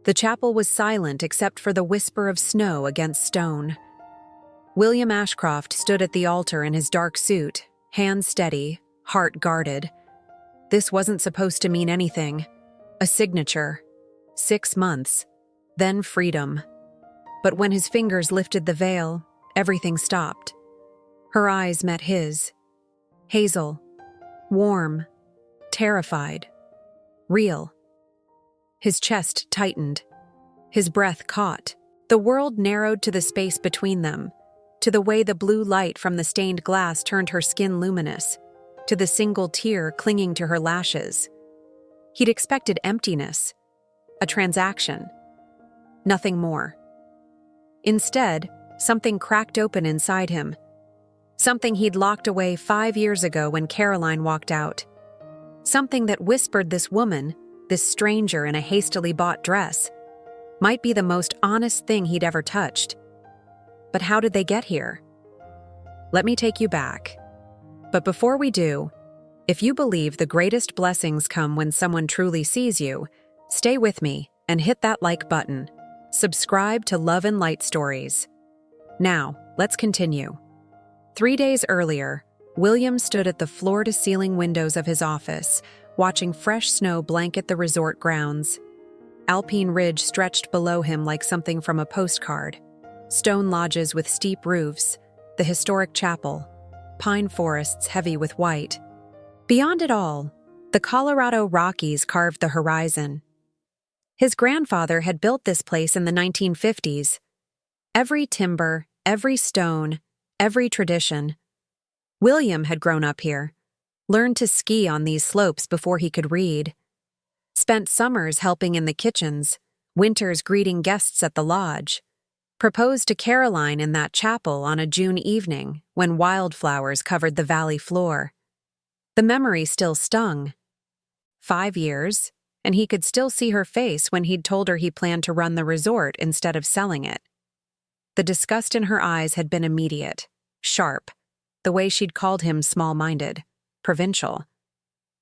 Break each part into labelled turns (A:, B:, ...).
A: The chapel was silent except for the whisper of snow against stone. William Ashcroft stood at the altar in his dark suit, hands steady, heart guarded. This wasn't supposed to mean anything. A signature. 6 months. Then freedom. But when his fingers lifted the veil, everything stopped. Her eyes met his. Hazel. Warm. Terrified. Real. His chest tightened. His breath caught. The world narrowed to the space between them, to the way the blue light from the stained glass turned her skin luminous, to the single tear clinging to her lashes. He'd expected emptiness, a transaction, nothing more. Instead, something cracked open inside him, something he'd locked away 5 years ago when Caroline walked out, something that whispered this woman, this stranger in a hastily bought dress, might be the most honest thing he'd ever touched. But how did they get here? Let me take you back. But before we do, if you believe the greatest blessings come when someone truly sees you, stay with me and hit that like button. Subscribe to Love and Light Stories. Now, let's continue. 3 days earlier, William stood at the floor-to-ceiling windows of his office, watching fresh snow blanket the resort grounds. Alpine Ridge stretched below him like something from a postcard. Stone lodges with steep roofs, the historic chapel, pine forests heavy with white. Beyond it all, the Colorado Rockies carved the horizon. His grandfather had built this place in the 1950s. Every timber, every stone, every tradition. William had grown up here, learned to ski on these slopes before he could read, spent summers helping in the kitchens, winters greeting guests at the lodge, proposed to Caroline in that chapel on a June evening when wildflowers covered the valley floor. The memory still stung. 5 years, and he could still see her face when he'd told her he planned to run the resort instead of selling it. The disgust in her eyes had been immediate, sharp, the way she'd called him small-minded, provincial,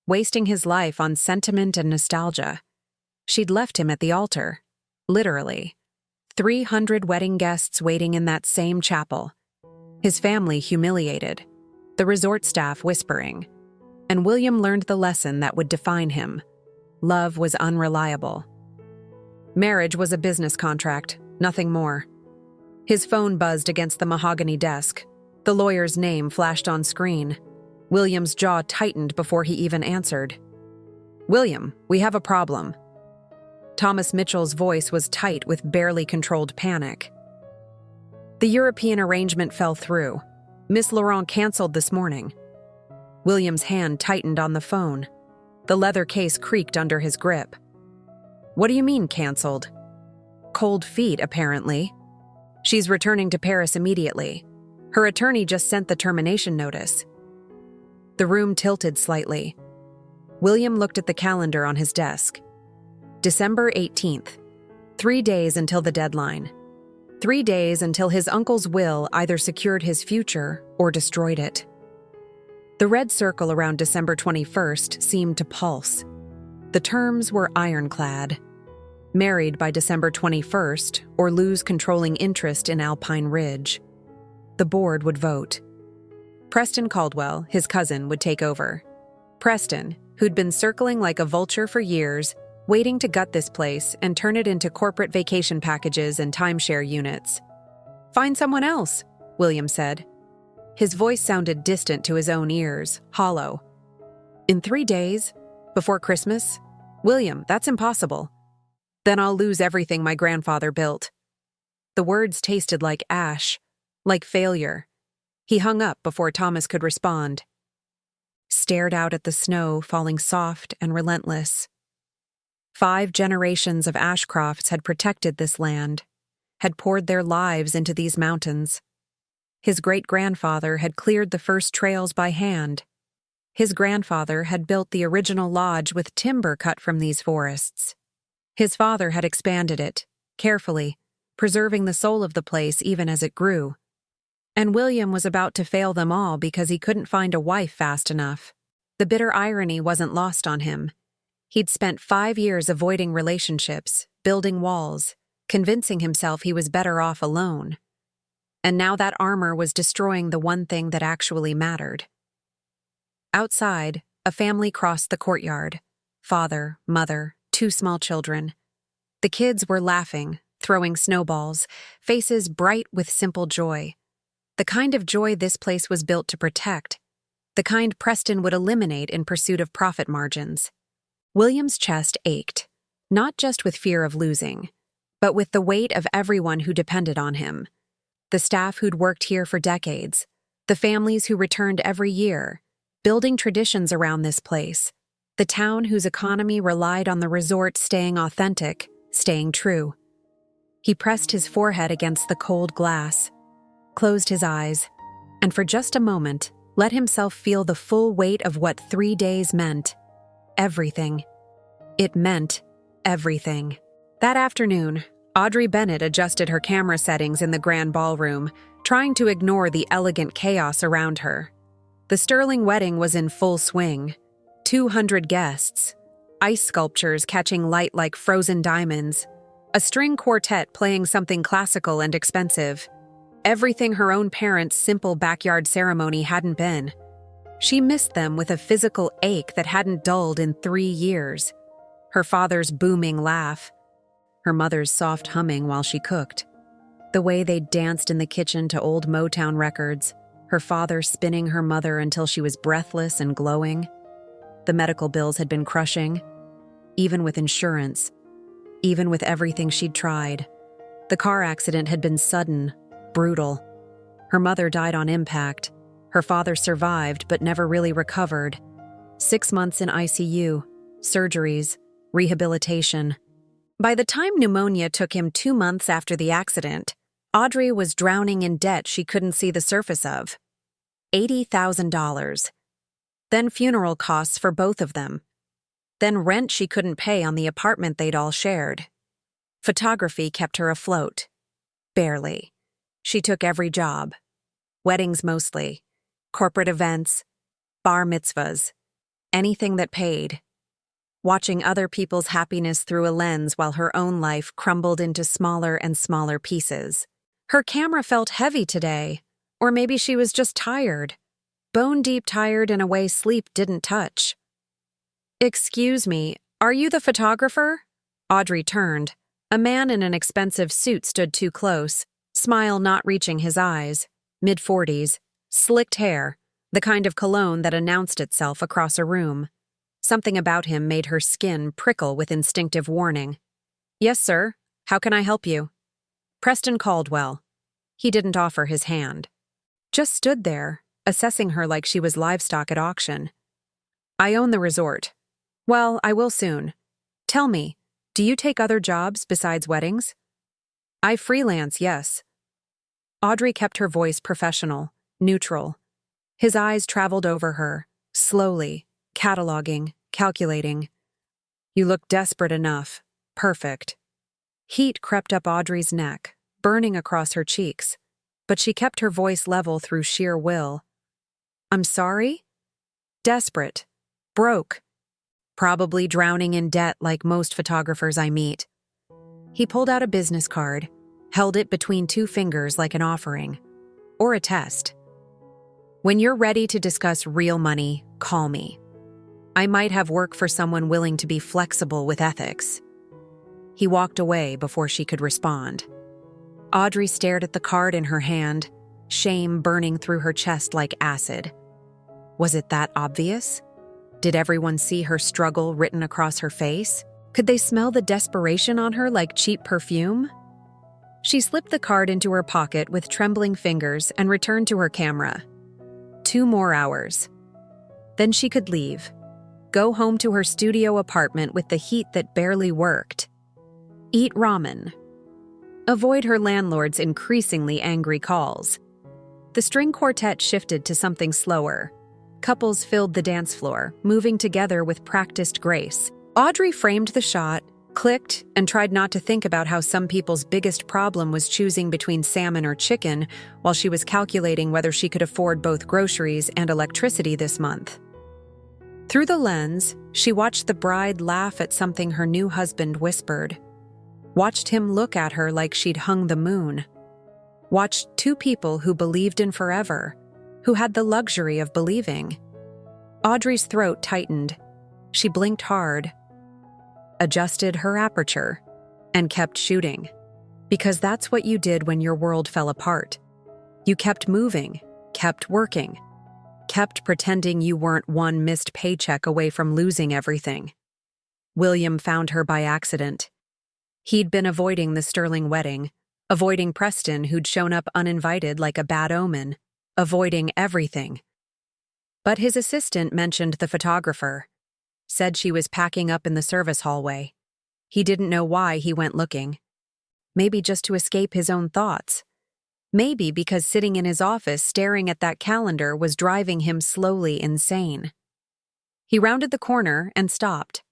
A: wasting his life on sentiment and nostalgia. She'd left him at the altar, literally. 300 wedding guests waiting in that same chapel. His family humiliated, the resort staff whispering, and William learned the lesson that would define him. Love was unreliable. Marriage was a business contract, nothing more. His phone buzzed against the mahogany desk. The lawyer's name flashed on screen. William's jaw tightened before he even answered. "William, we have a problem." Thomas Mitchell's voice was tight with barely controlled panic. "The European arrangement fell through. Miss Laurent canceled this morning." William's hand tightened on the phone. The leather case creaked under his grip. "What do you mean, canceled?" "Cold feet, apparently. She's returning to Paris immediately. Her attorney just sent the termination notice." The room tilted slightly. William looked at the calendar on his desk. December 18th. 3 days until the deadline. 3 days until his uncle's will either secured his future or destroyed it. The red circle around December 21st seemed to pulse. The terms were ironclad. Married by December 21st or lose controlling interest in Alpine Ridge. The board would vote. Preston Caldwell, his cousin, would take over. Preston, who'd been circling like a vulture for years, waiting to gut this place and turn it into corporate vacation packages and timeshare units. "Find someone else," William said. His voice sounded distant to his own ears, hollow. "In 3 days? Before Christmas? William, that's impossible. Then I'll lose everything my grandfather built." The words tasted like ash, like failure. He hung up before Thomas could respond. Stared out at the snow falling soft and relentless. 5 generations of Ashcrofts had protected this land, had poured their lives into these mountains. His great-grandfather had cleared the first trails by hand. His grandfather had built the original lodge with timber cut from these forests. His father had expanded it, carefully, preserving the soul of the place even as it grew. And William was about to fail them all because he couldn't find a wife fast enough. The bitter irony wasn't lost on him. He'd spent 5 years avoiding relationships, building walls, convincing himself he was better off alone. And now that armor was destroying the one thing that actually mattered. Outside, a family crossed the courtyard. Father, mother, 2 small children. The kids were laughing, throwing snowballs, faces bright with simple joy. The kind of joy this place was built to protect. The kind Preston would eliminate in pursuit of profit margins. William's chest ached, not just with fear of losing, but with the weight of everyone who depended on him. The staff who'd worked here for decades, the families who returned every year, building traditions around this place, the town whose economy relied on the resort staying authentic, staying true. He pressed his forehead against the cold glass, closed his eyes, and for just a moment, let himself feel the full weight of what 3 days meant. Everything. It meant everything. That afternoon, Audrey Bennett adjusted her camera settings in the grand ballroom, trying to ignore the elegant chaos around her. The Sterling wedding was in full swing. 200 guests, ice sculptures catching light like frozen diamonds, a string quartet playing something classical and expensive. Everything her own parents' simple backyard ceremony hadn't been. She missed them with a physical ache that hadn't dulled in 3 years. Her father's booming laugh, her mother's soft humming while she cooked, the way they danced in the kitchen to old Motown records, her father spinning her mother until she was breathless and glowing. The medical bills had been crushing, even with insurance, even with everything she'd tried. The car accident had been sudden, brutal. Her mother died on impact. Her father survived but never really recovered. 6 months in ICU, surgeries, rehabilitation. By the time pneumonia took him 2 months after the accident, Audrey was drowning in debt she couldn't see the surface of. $80,000. Then funeral costs for both of them. Then rent she couldn't pay on the apartment they'd all shared. Photography kept her afloat. Barely. She took every job. Weddings mostly. Corporate events. Bar mitzvahs. Anything that paid. Watching other people's happiness through a lens while her own life crumbled into smaller and smaller pieces. Her camera felt heavy today, or maybe she was just tired. Bone-deep tired in a way sleep didn't touch. "Excuse me, are you the photographer?" Audrey turned. A man in an expensive suit stood too close, smile not reaching his eyes, mid-40s, slicked hair, the kind of cologne that announced itself across a room. Something about him made her skin prickle with instinctive warning. "Yes, sir. How can I help you?" Preston Caldwell. He didn't offer his hand. Just stood there, assessing her like she was livestock at auction. "I own the resort. Well, I will soon. Tell me, do you take other jobs besides weddings?" "I freelance, yes." Audrey kept her voice professional, neutral. His eyes traveled over her, slowly, cataloging, calculating. "You look desperate enough. Perfect." Heat crept up Audrey's neck, burning across her cheeks, but she kept her voice level through sheer will. "I'm sorry?" "Desperate. Broke. Probably drowning in debt like most photographers I meet." He pulled out a business card, held it between 2 fingers like an offering. Or a test. "When you're ready to discuss real money, call me. I might have work for someone willing to be flexible with ethics." He walked away before she could respond. Audrey stared at the card in her hand, shame burning through her chest like acid. Was it that obvious? Did everyone see her struggle written across her face? Could they smell the desperation on her like cheap perfume? She slipped the card into her pocket with trembling fingers and returned to her camera. 2 more hours. Then she could leave. Go home to her studio apartment with the heat that barely worked. Eat ramen. Avoid her landlord's increasingly angry calls. The string quartet shifted to something slower. Couples filled the dance floor, moving together with practiced grace. Audrey framed the shot, clicked, and tried not to think about how some people's biggest problem was choosing between salmon or chicken while she was calculating whether she could afford both groceries and electricity this month. Through the lens, she watched the bride laugh at something her new husband whispered. watched him look at her like she'd hung the moon. Watched two people who believed in forever, who had the luxury of believing. Audrey's throat tightened. She blinked hard, adjusted her aperture, and kept shooting. Because that's what you did when your world fell apart. You kept moving, kept working, kept pretending you weren't one missed paycheck away from losing everything. William found her by accident. He'd been avoiding the Sterling wedding, avoiding Preston who'd shown up uninvited like a bad omen, avoiding everything. But his assistant mentioned the photographer, said she was packing up in the service hallway. He didn't know why he went looking. Maybe just to escape his own thoughts. Maybe because sitting in his office staring at that calendar was driving him slowly insane. He rounded the corner and stopped.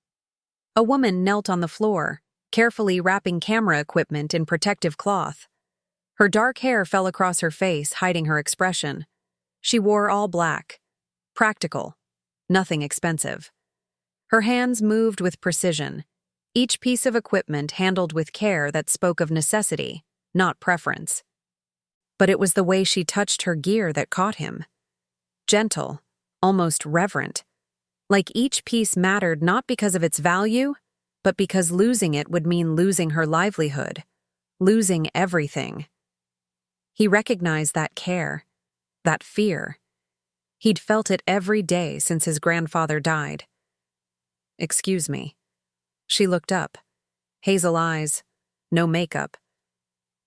A: A woman knelt on the floor, carefully wrapping camera equipment in protective cloth. Her dark hair fell across her face, hiding her expression. She wore all black. Practical. Nothing expensive. Her hands moved with precision, each piece of equipment handled with care that spoke of necessity, not preference. But it was the way she touched her gear that caught him. Gentle, almost reverent. Like each piece mattered not because of its value, but because losing it would mean losing her livelihood, losing everything. He recognized that care, that fear. He'd felt it every day since his grandfather died. "Excuse me." She looked up. Hazel eyes, no makeup.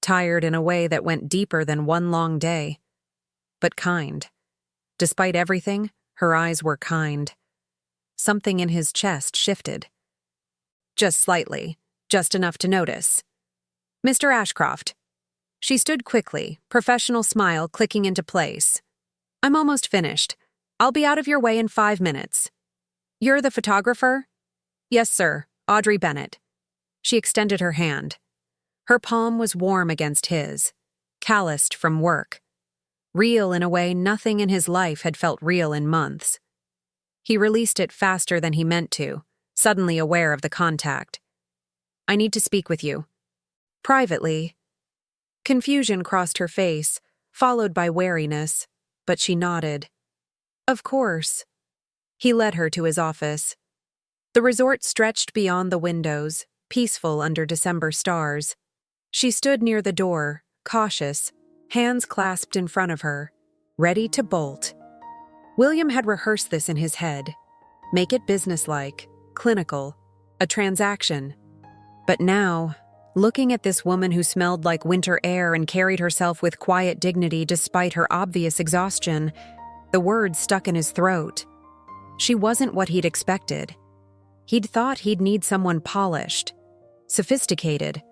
A: Tired in a way that went deeper than one long day. But kind. Despite everything, her eyes were kind. Something in his chest shifted. Just slightly, just enough to notice. "Mr. Ashcroft." She stood quickly, professional smile clicking into place. "I'm almost finished. I'll be out of your way in 5 minutes. You're the photographer?" "Yes, sir. Audrey Bennett." She extended her hand. Her palm was warm against his, calloused from work. Real in a way nothing in his life had felt real in months. He released it faster than he meant to, suddenly aware of the contact. "I need to speak with you." "Privately." Confusion crossed her face, followed by wariness, but she nodded. "Of course." He led her to his office. The resort stretched beyond the windows, peaceful under December stars. She stood near the door, cautious, hands clasped in front of her, ready to bolt. William had rehearsed this in his head. Make it businesslike, clinical, a transaction. But now, looking at this woman who smelled like winter air and carried herself with quiet dignity despite her obvious exhaustion, the words stuck in his throat. She wasn't what he'd expected. He'd thought he'd need someone polished, sophisticated,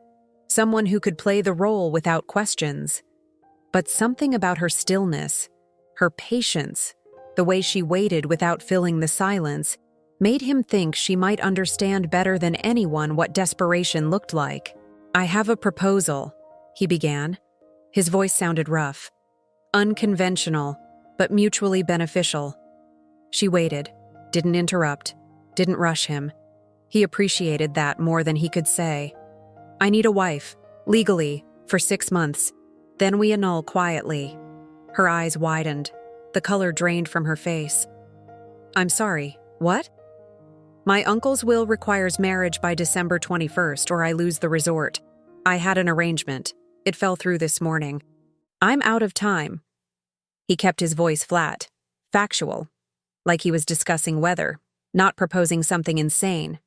A: someone who could play the role without questions. But something about her stillness, her patience, the way she waited without filling the silence, made him think she might understand better than anyone what desperation looked like. "I have a proposal," he began. His voice sounded rough. Unconventional, but mutually beneficial. She waited, didn't interrupt, didn't rush him. He appreciated that more than he could say. "I need a wife, legally, for 6 months. Then we annul quietly." Her eyes widened. The color drained from her face. "I'm sorry, what?" "My uncle's will requires marriage by December 21st or I lose the resort. I had an arrangement. It fell through this morning. I'm out of time." He kept his voice flat, factual, like he was discussing weather, not proposing something insane.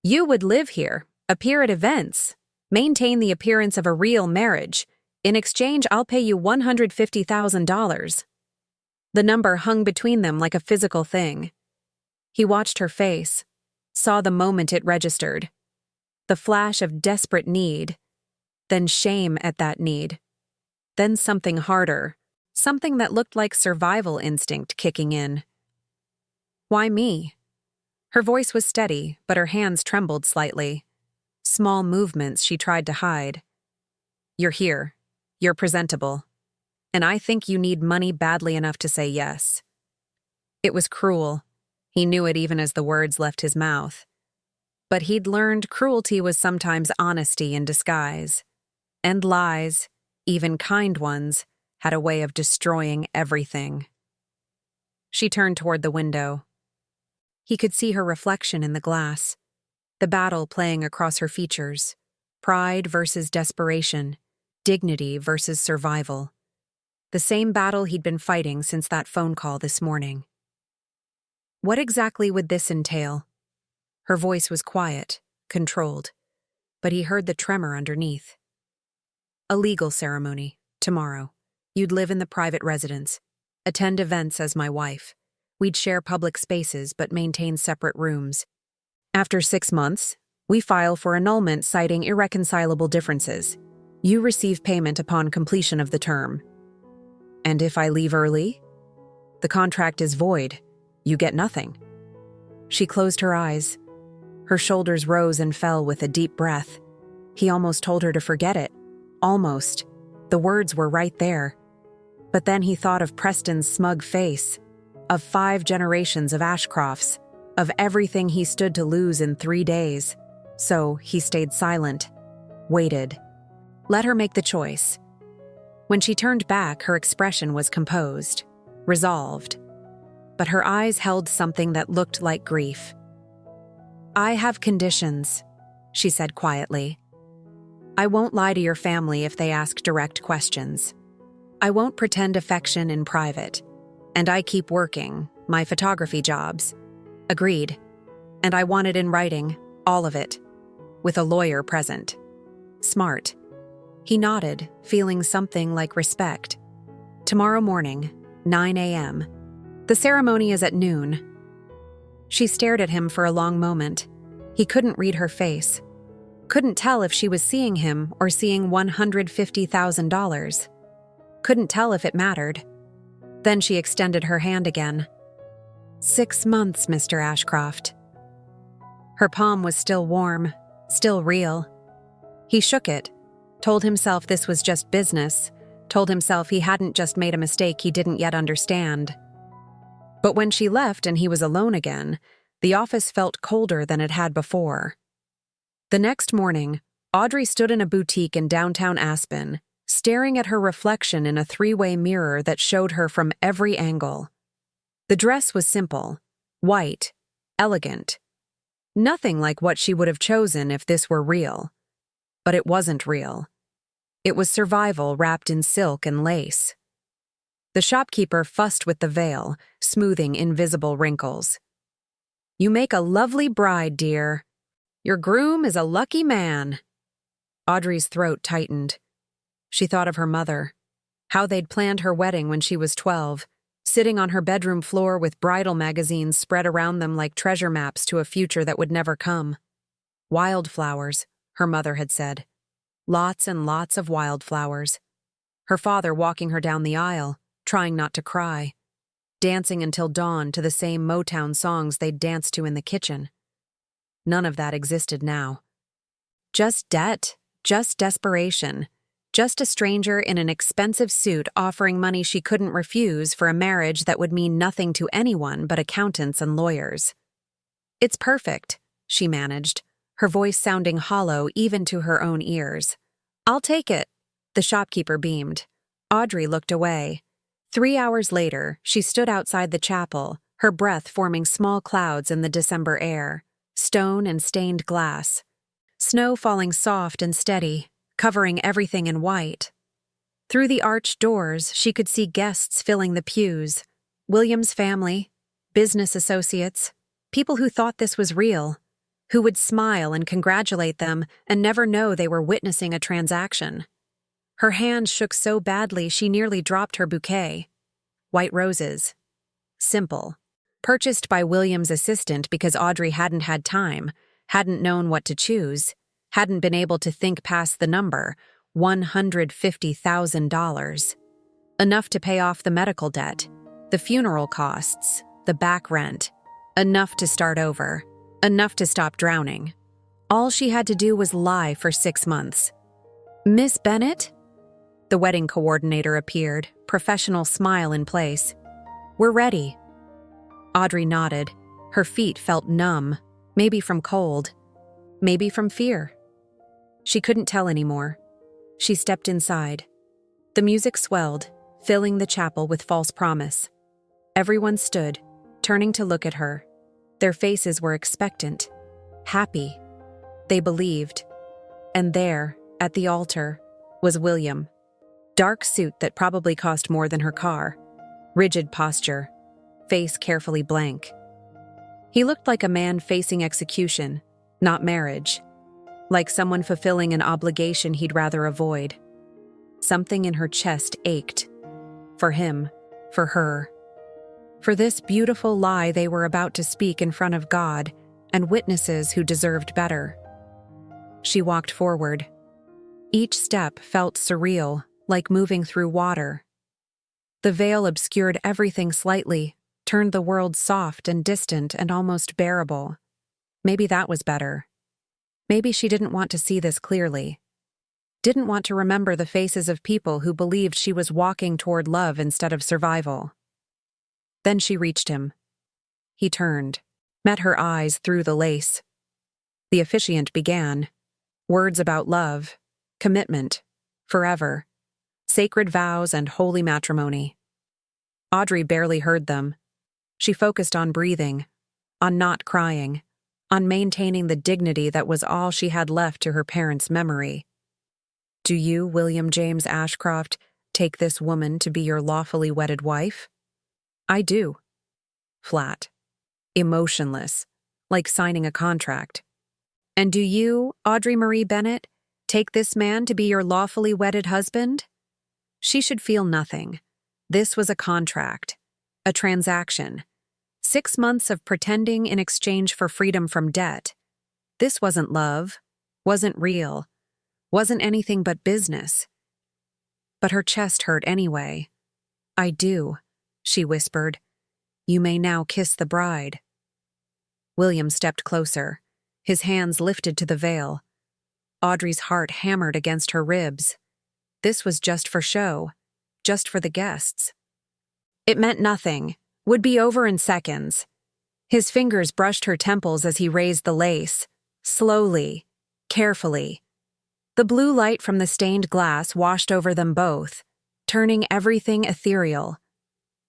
A: "You would live here, appear at events, maintain the appearance of a real marriage. In exchange, I'll pay you $150,000. The number hung between them like a physical thing. He watched her face, saw the moment it registered. The flash of desperate need, then shame at that need. Then something harder, something that looked like survival instinct kicking in. "Why me?" Her voice was steady, but her hands trembled slightly. Small movements she tried to hide. "You're here. You're presentable. And I think you need money badly enough to say yes." It was cruel. He knew it even as the words left his mouth. But he'd learned cruelty was sometimes honesty in disguise. And lies, even kind ones, had a way of destroying everything. She turned toward the window. He could see her reflection in the glass, the battle playing across her features, pride versus desperation, dignity versus survival. The same battle he'd been fighting since that phone call this morning. What exactly would this entail? Her voice was quiet, controlled, but he heard the tremor underneath. A legal ceremony, tomorrow. You'd live in the private residence, attend events as my wife. We'd share public spaces but maintain separate rooms. After 6 months, we file for annulment citing irreconcilable differences. You receive payment upon completion of the term. And if I leave early? The contract is void. You get nothing. She closed her eyes. Her shoulders rose and fell with a deep breath. He almost told her to forget it. Almost. The words were right there. But then he thought of Preston's smug face, of 5 generations of Ashcrofts, of everything he stood to lose in 3 days. So he stayed silent, waited. Let her make the choice. When she turned back, her expression was composed, resolved. But her eyes held something that looked like grief. I have conditions, she said quietly. I won't lie to your family if they ask direct questions. I won't pretend affection in private. And I keep working, my photography jobs. Agreed. And I want it in writing, all of it, with a lawyer present. Smart. He nodded, feeling something like respect. Tomorrow morning, 9 a.m. The ceremony is at noon. She stared at him for a long moment. He couldn't read her face. Couldn't tell if she was seeing him or seeing $150,000. Couldn't tell if it mattered. Then she extended her hand again. 6 months, Mr. Ashcroft. Her palm was still warm, still real. He shook it, told himself this was just business, told himself he hadn't just made a mistake he didn't yet understand. But when she left and he was alone again, the office felt colder than it had before. The next morning, Audrey stood in a boutique in downtown Aspen, staring at her reflection in a 3-way mirror that showed her from every angle. The dress was simple, white, elegant. Nothing like what she would have chosen if this were real. But it wasn't real. It was survival wrapped in silk and lace. The shopkeeper fussed with the veil, smoothing invisible wrinkles. You make a lovely bride, dear. Your groom is a lucky man. Audrey's throat tightened. She thought of her mother, how they'd planned her wedding when she was 12, sitting on her bedroom floor with bridal magazines spread around them like treasure maps to a future that would never come. Wildflowers, her mother had said. Lots and lots of wildflowers. Her father walking her down the aisle, trying not to cry, dancing until dawn to the same Motown songs they'd danced to in the kitchen. None of that existed now. Just debt, just desperation, just a stranger in an expensive suit offering money she couldn't refuse for a marriage that would mean nothing to anyone but accountants and lawyers. It's perfect, she managed, her voice sounding hollow even to her own ears. I'll take it, the shopkeeper beamed. Audrey looked away. 3 hours later, she stood outside the chapel, her breath forming small clouds in the December air, stone and stained glass. Snow falling soft and steady, covering everything in white. Through the arched doors, she could see guests filling the pews. William's family, business associates, people who thought this was real, who would smile and congratulate them and never know they were witnessing a transaction. Her hand shook so badly she nearly dropped her bouquet. White roses. Simple. Purchased by William's assistant because Audrey hadn't had time, hadn't known what to choose, hadn't been able to think past the number, $150,000. Enough to pay off the medical debt, the funeral costs, the back rent. Enough to start over. Enough to stop drowning. All she had to do was lie for 6 months. Miss Bennett? The wedding coordinator appeared, professional smile in place. We're ready. Audrey nodded. Her feet felt numb, maybe from cold. Maybe from fear. She couldn't tell anymore. She stepped inside. The music swelled, filling the chapel with false promise. Everyone stood, turning to look at her. Their faces were expectant, happy. They believed. And there, at the altar, was William. Dark suit that probably cost more than her car. Rigid posture, face carefully blank. He looked like a man facing execution, not marriage. Like someone fulfilling an obligation he'd rather avoid. Something in her chest ached. For him, for her. For this beautiful lie they were about to speak in front of God and witnesses who deserved better. She walked forward. Each step felt surreal, like moving through water. The veil obscured everything slightly, turned the world soft and distant and almost bearable. Maybe that was better. Maybe she didn't want to see this clearly. Didn't want to remember the faces of people who believed she was walking toward love instead of survival. Then she reached him. He turned, met her eyes through the lace. The officiant began. Words about love, commitment, forever, sacred vows and holy matrimony. Audrey barely heard them. She focused on breathing, on not crying, on maintaining the dignity that was all she had left to her parents' memory. Do you, William James Ashcroft, take this woman to be your lawfully wedded wife? I do. Flat. Emotionless, like signing a contract. And do you, Audrey Marie Bennett, take this man to be your lawfully wedded husband? She should feel nothing. This was a contract. A transaction. 6 months of pretending in exchange for freedom from debt. This wasn't love, wasn't real, wasn't anything but business. But her chest hurt anyway. I do, she whispered. You may now kiss the bride. William stepped closer, his hands lifted to the veil. Audrey's heart hammered against her ribs. This was just for show, just for the guests. It meant nothing, would be over in seconds. His fingers brushed her temples as he raised the lace, slowly, carefully. The blue light from the stained glass washed over them both, turning everything ethereal,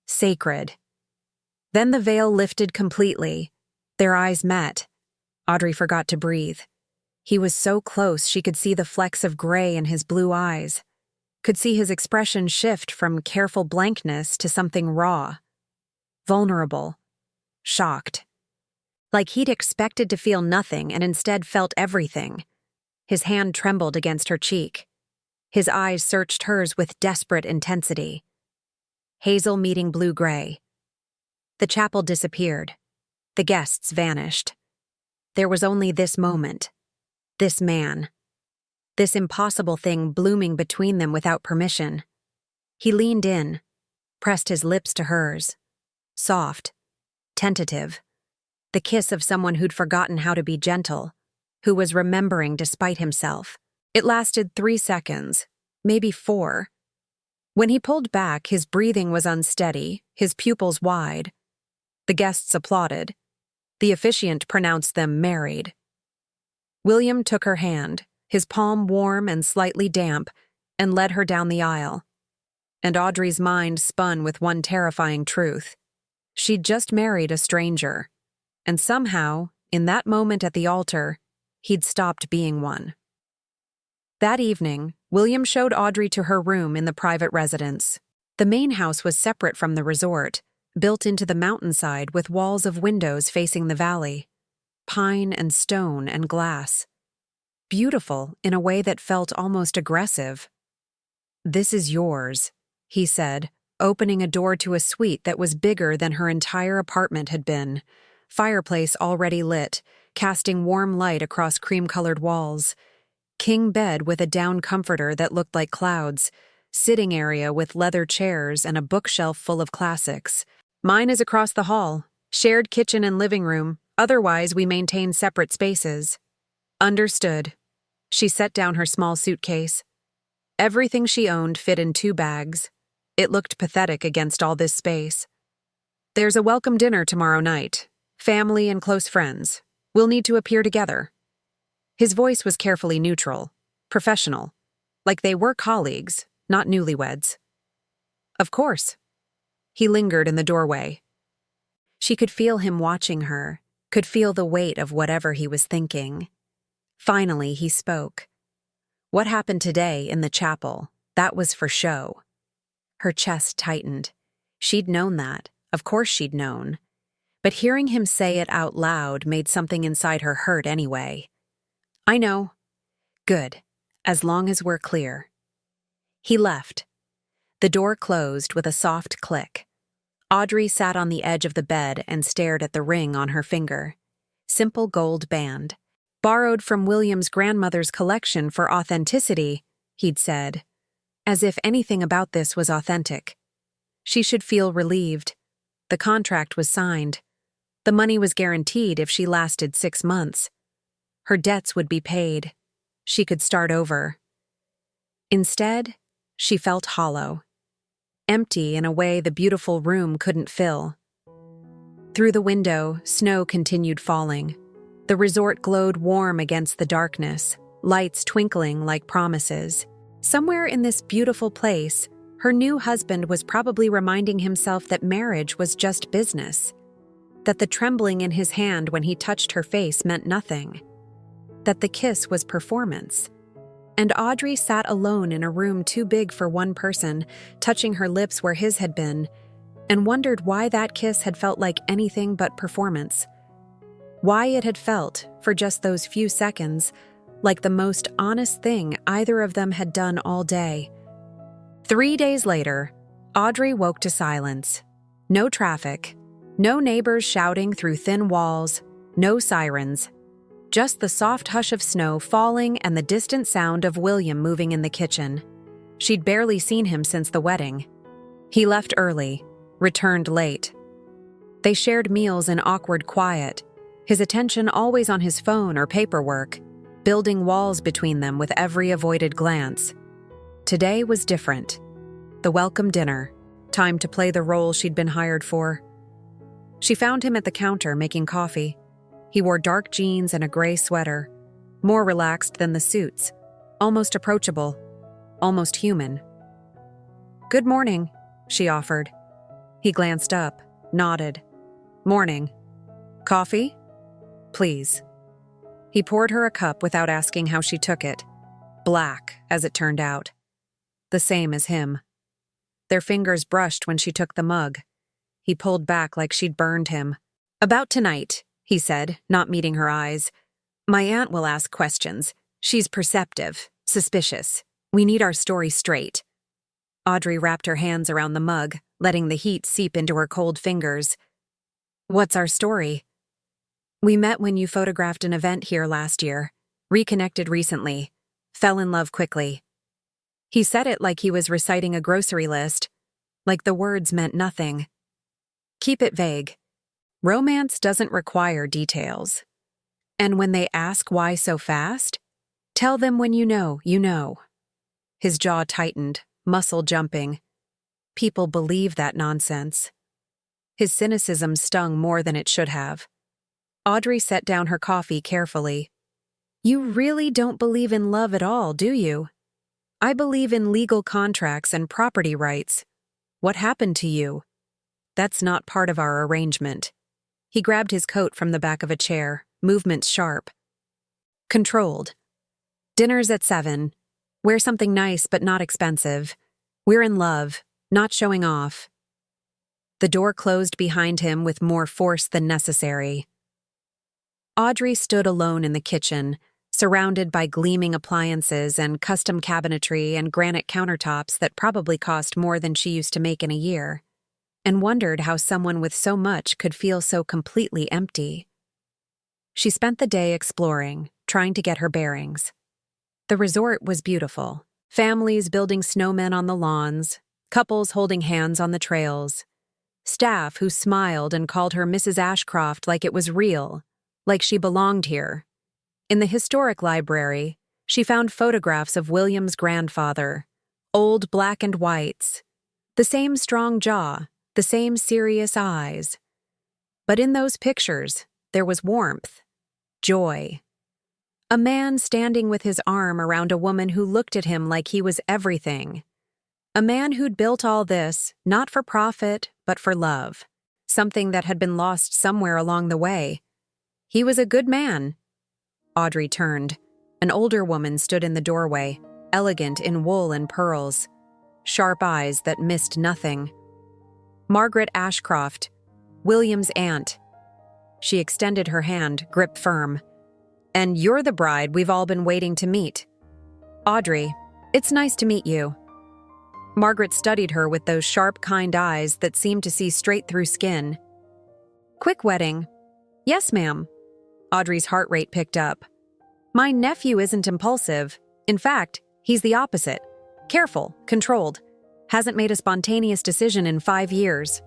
A: sacred. Then the veil lifted completely. Their eyes met. Audrey forgot to breathe. He was so close she could see the flecks of gray in his blue eyes, could see his expression shift from careful blankness to something raw, vulnerable, shocked. Like he'd expected to feel nothing and instead felt everything. His hand trembled against her cheek. His eyes searched hers with desperate intensity. Hazel meeting blue-gray. The chapel disappeared. The guests vanished. There was only this moment. This man. This impossible thing blooming between them without permission. He leaned in, pressed his lips to hers. Soft, tentative. The kiss of someone who'd forgotten how to be gentle, who was remembering despite himself. It lasted 3 seconds, maybe 4. When he pulled back, his breathing was unsteady, his pupils wide. The guests applauded. The officiant pronounced them married. William took her hand, his palm warm and slightly damp, and led her down the aisle. And Audrey's mind spun with one terrifying truth. She'd just married a stranger. And somehow, in that moment at the altar, he'd stopped being one. That evening, William showed Audrey to her room in the private residence. The main house was separate from the resort, built into the mountainside with walls of windows facing the valley. Pine and stone and glass. Beautiful in a way that felt almost aggressive. "This is yours," he said, opening a door to a suite that was bigger than her entire apartment had been. Fireplace already lit, casting warm light across cream-colored walls. King bed with a down comforter that looked like clouds. Sitting area with leather chairs and a bookshelf full of classics. Mine is across the hall. Shared kitchen and living room. Otherwise, we maintain separate spaces. Understood. She set down her small suitcase. Everything she owned fit in 2 bags. It looked pathetic against all this space. "There's a welcome dinner tomorrow night. Family and close friends. We'll need to appear together." His voice was carefully neutral, professional, like they were colleagues, not newlyweds. Of course. He lingered in the doorway. She could feel him watching her, could feel the weight of whatever he was thinking. Finally, he spoke. What happened today in the chapel, that was for show. Her chest tightened. She'd known that. Of course she'd known. But hearing him say it out loud made something inside her hurt anyway. I know. Good. As long as we're clear. He left. The door closed with a soft click. Audrey sat on the edge of the bed and stared at the ring on her finger. Simple gold band. Borrowed from William's grandmother's collection for authenticity, he'd said. As if anything about this was authentic. She should feel relieved. The contract was signed. The money was guaranteed if she lasted 6 months. Her debts would be paid. She could start over. Instead, she felt hollow. Empty in a way the beautiful room couldn't fill. Through the window, snow continued falling. The resort glowed warm against the darkness, lights twinkling like promises. Somewhere in this beautiful place, her new husband was probably reminding himself that marriage was just business, that the trembling in his hand when he touched her face meant nothing, that the kiss was performance. And Audrey sat alone in a room too big for one person, touching her lips where his had been, and wondered why that kiss had felt like anything but performance. Why it had felt, for just those few seconds, like the most honest thing either of them had done all day. 3 days later, Audrey woke to silence. No traffic, no neighbors shouting through thin walls, no sirens. Just the soft hush of snow falling and the distant sound of William moving in the kitchen. She'd barely seen him since the wedding. He left early, returned late. They shared meals in awkward quiet, his attention always on his phone or paperwork, building walls between them with every avoided glance. Today was different. The welcome dinner, time to play the role she'd been hired for. She found him at the counter making coffee. He wore dark jeans and a gray sweater, more relaxed than the suits, almost approachable, almost human. "Good morning," she offered. He glanced up, nodded. "Morning. Coffee? Please." He poured her a cup without asking how she took it. Black, as it turned out. The same as him. Their fingers brushed when she took the mug. He pulled back like she'd burned him. "About tonight," he said, not meeting her eyes. "My aunt will ask questions. She's perceptive, suspicious. We need our story straight." Audrey wrapped her hands around the mug, letting the heat seep into her cold fingers. "What's our story?" "We met when you photographed an event here last year, reconnected recently, fell in love quickly." He said it like he was reciting a grocery list, like the words meant nothing. "Keep it vague. Romance doesn't require details. And when they ask why so fast, tell them when you know, you know." His jaw tightened, muscle jumping. People believe that nonsense. His cynicism stung more than it should have. Audrey set down her coffee carefully. "You really don't believe in love at all, do you? I believe in legal contracts and property rights. What happened to you? That's not part of our arrangement." He grabbed his coat from the back of a chair, movements sharp. "Controlled. Dinner's at 7. Wear something nice but not expensive. We're in love, not showing off." The door closed behind him with more force than necessary. Audrey stood alone in the kitchen, surrounded by gleaming appliances and custom cabinetry and granite countertops that probably cost more than she used to make in a year, and wondered how someone with so much could feel so completely empty. She spent the day exploring, trying to get her bearings. The resort was beautiful. Families building snowmen on the lawns, couples holding hands on the trails, staff who smiled and called her Mrs. Ashcroft like it was real, like she belonged here. In the historic library, she found photographs of William's grandfather, old black and whites, the same strong jaw, the same serious eyes. But in those pictures, there was warmth, joy. A man standing with his arm around a woman who looked at him like he was everything. A man who'd built all this, not for profit, but for love. Something that had been lost somewhere along the way. He was a good man. Audrey turned. An older woman stood in the doorway, elegant in wool and pearls. Sharp eyes that missed nothing. Margaret Ashcroft, William's aunt. She extended her hand, grip firm. "And you're the bride we've all been waiting to meet. Audrey, it's nice to meet you." Margaret studied her with those sharp, kind eyes that seemed to see straight through skin. "Quick wedding." "Yes, ma'am." Audrey's heart rate picked up. "My nephew isn't impulsive. In fact, he's the opposite. Careful, controlled. Hasn't made a spontaneous decision in 5 years."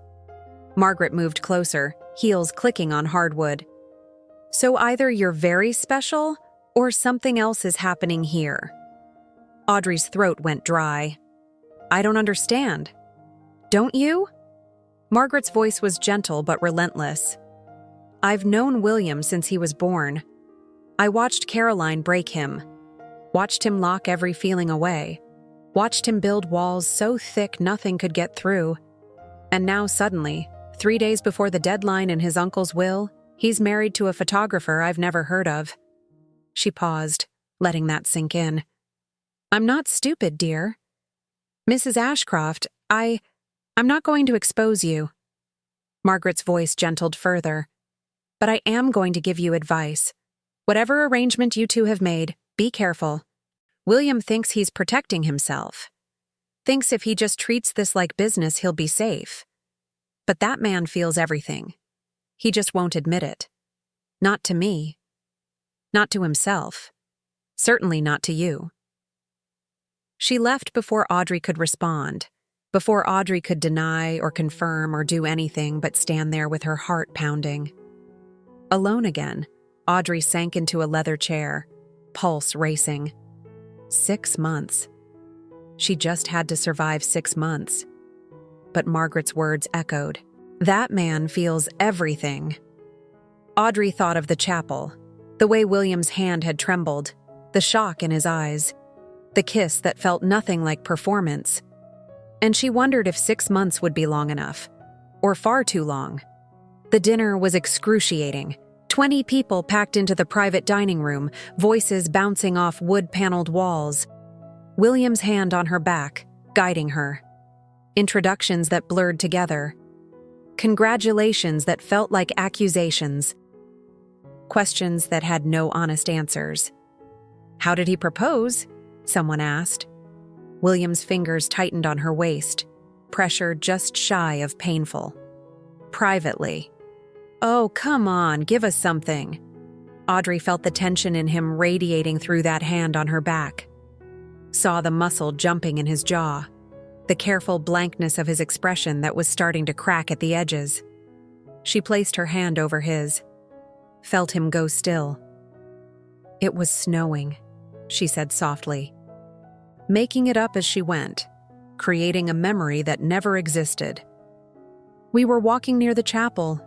A: Margaret moved closer, heels clicking on hardwood. "So either you're very special, or something else is happening here." Audrey's throat went dry. "I don't understand." "Don't you?" Margaret's voice was gentle but relentless. "I've known William since he was born. I watched Caroline break him. Watched him lock every feeling away. Watched him build walls so thick nothing could get through. And now suddenly, 3 days before the deadline in his uncle's will, he's married to a photographer I've never heard of." She paused, letting that sink in. "I'm not stupid, dear. Mrs. Ashcroft, I'm not going to expose you." Margaret's voice gentled further. "But I am going to give you advice. Whatever arrangement you two have made, be careful. William thinks he's protecting himself. Thinks if he just treats this like business, he'll be safe. But that man feels everything. He just won't admit it. Not to me. Not to himself. Certainly not to you." She left before Audrey could respond, before Audrey could deny or confirm or do anything but stand there with her heart pounding. Alone again, Audrey sank into a leather chair, pulse racing. 6 months. She just had to survive 6 months. But Margaret's words echoed. That man feels everything. Audrey thought of the chapel, the way William's hand had trembled, the shock in his eyes, the kiss that felt nothing like performance. And she wondered if 6 months would be long enough, or far too long. The dinner was excruciating. 20 people packed into the private dining room, voices bouncing off wood-paneled walls. William's hand on her back, guiding her. Introductions that blurred together. Congratulations that felt like accusations. Questions that had no honest answers. "How did he propose?" someone asked. William's fingers tightened on her waist, pressure just shy of painful. "Privately." "Oh, come on, give us something." Audrey felt the tension in him radiating through that hand on her back. Saw the muscle jumping in his jaw, the careful blankness of his expression that was starting to crack at the edges. She placed her hand over his, felt him go still. "It was snowing," she said softly, making it up as she went, creating a memory that never existed. "We were walking near the chapel.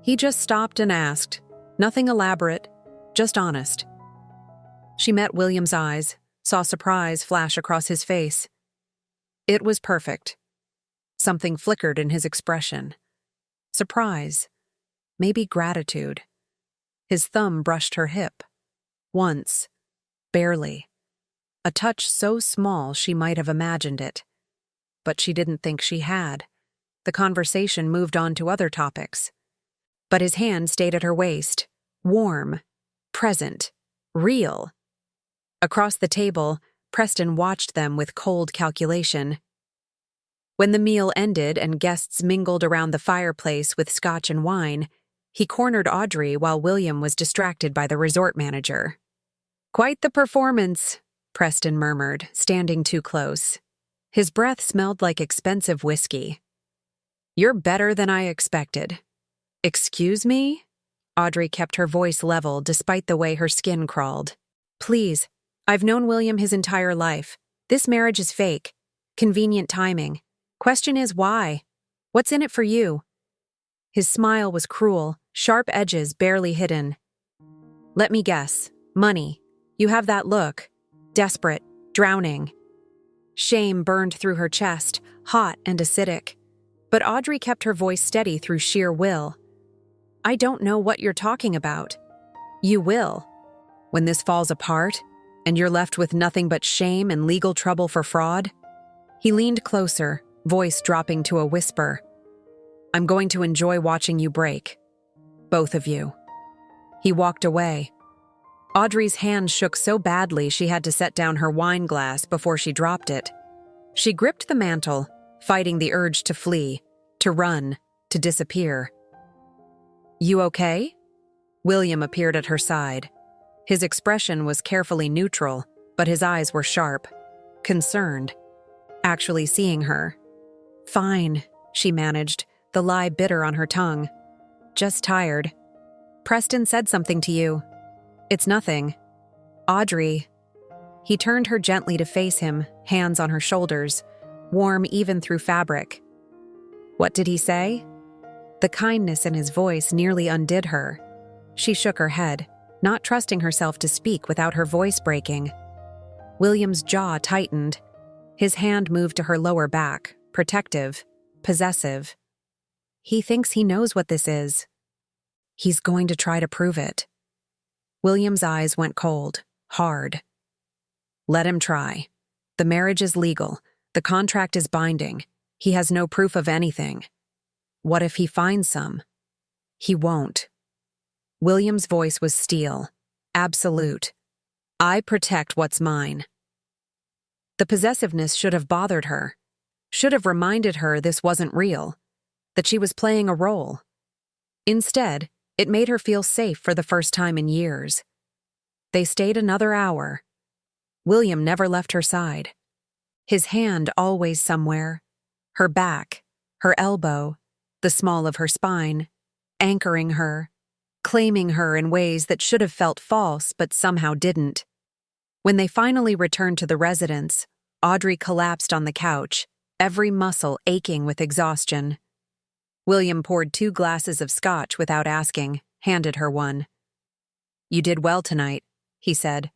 A: He just stopped and asked. Nothing elaborate, just honest." She met William's eyes, saw surprise flash across his face. It was perfect. Something flickered in his expression. Surprise. Maybe gratitude. His thumb brushed her hip. Once. Barely. A touch so small she might have imagined it. But she didn't think she had. The conversation moved on to other topics. But his hand stayed at her waist. Warm. Present. Real. Across the table, Preston watched them with cold calculation. When the meal ended and guests mingled around the fireplace with scotch and wine, he cornered Audrey while William was distracted by the resort manager. "Quite the performance," Preston murmured, standing too close. His breath smelled like expensive whiskey. "You're better than I expected." "Excuse me?" Audrey kept her voice level despite the way her skin crawled. "Please, I've known William his entire life. This marriage is fake. Convenient timing. Question is why? What's in it for you?" His smile was cruel, sharp edges barely hidden. "Let me guess. Money. You have that look. Desperate, drowning. Shame burned through her chest, hot and acidic. But Audrey kept her voice steady through sheer will. I don't know what you're talking about. You will. When this falls apart, and you're left with nothing but shame and legal trouble for fraud. He leaned closer, voice dropping to a whisper. I'm going to enjoy watching you break. Both of you. He walked away. Audrey's hand shook so badly she had to set down her wine glass before she dropped it. She gripped the mantle, fighting the urge to flee, to run, to disappear. You okay? William appeared at her side. His expression was carefully neutral, but his eyes were sharp, concerned, actually seeing her. Fine, she managed, the lie bitter on her tongue. Just tired. Preston said something to you. It's nothing. Audrey. He turned her gently to face him, hands on her shoulders, warm even through fabric. What did he say? The kindness in his voice nearly undid her. She shook her head, not trusting herself to speak without her voice breaking. William's jaw tightened. His hand moved to her lower back, protective, possessive. He thinks he knows what this is. He's going to try to prove it. William's eyes went cold, hard. Let him try. The marriage is legal. The contract is binding. He has no proof of anything. What if he finds some? He won't. William's voice was steel, absolute. I protect what's mine. The possessiveness should have bothered her, should have reminded her this wasn't real, that she was playing a role. Instead, it made her feel safe for the first time in years. They stayed another hour. William never left her side. His hand always somewhere, her back, her elbow, the small of her spine, anchoring her, claiming her in ways that should have felt false but somehow didn't. When they finally returned to the residence, Audrey collapsed on the couch, every muscle aching with exhaustion. William poured 2 glasses of scotch without asking, handed her one. You did well tonight, he said.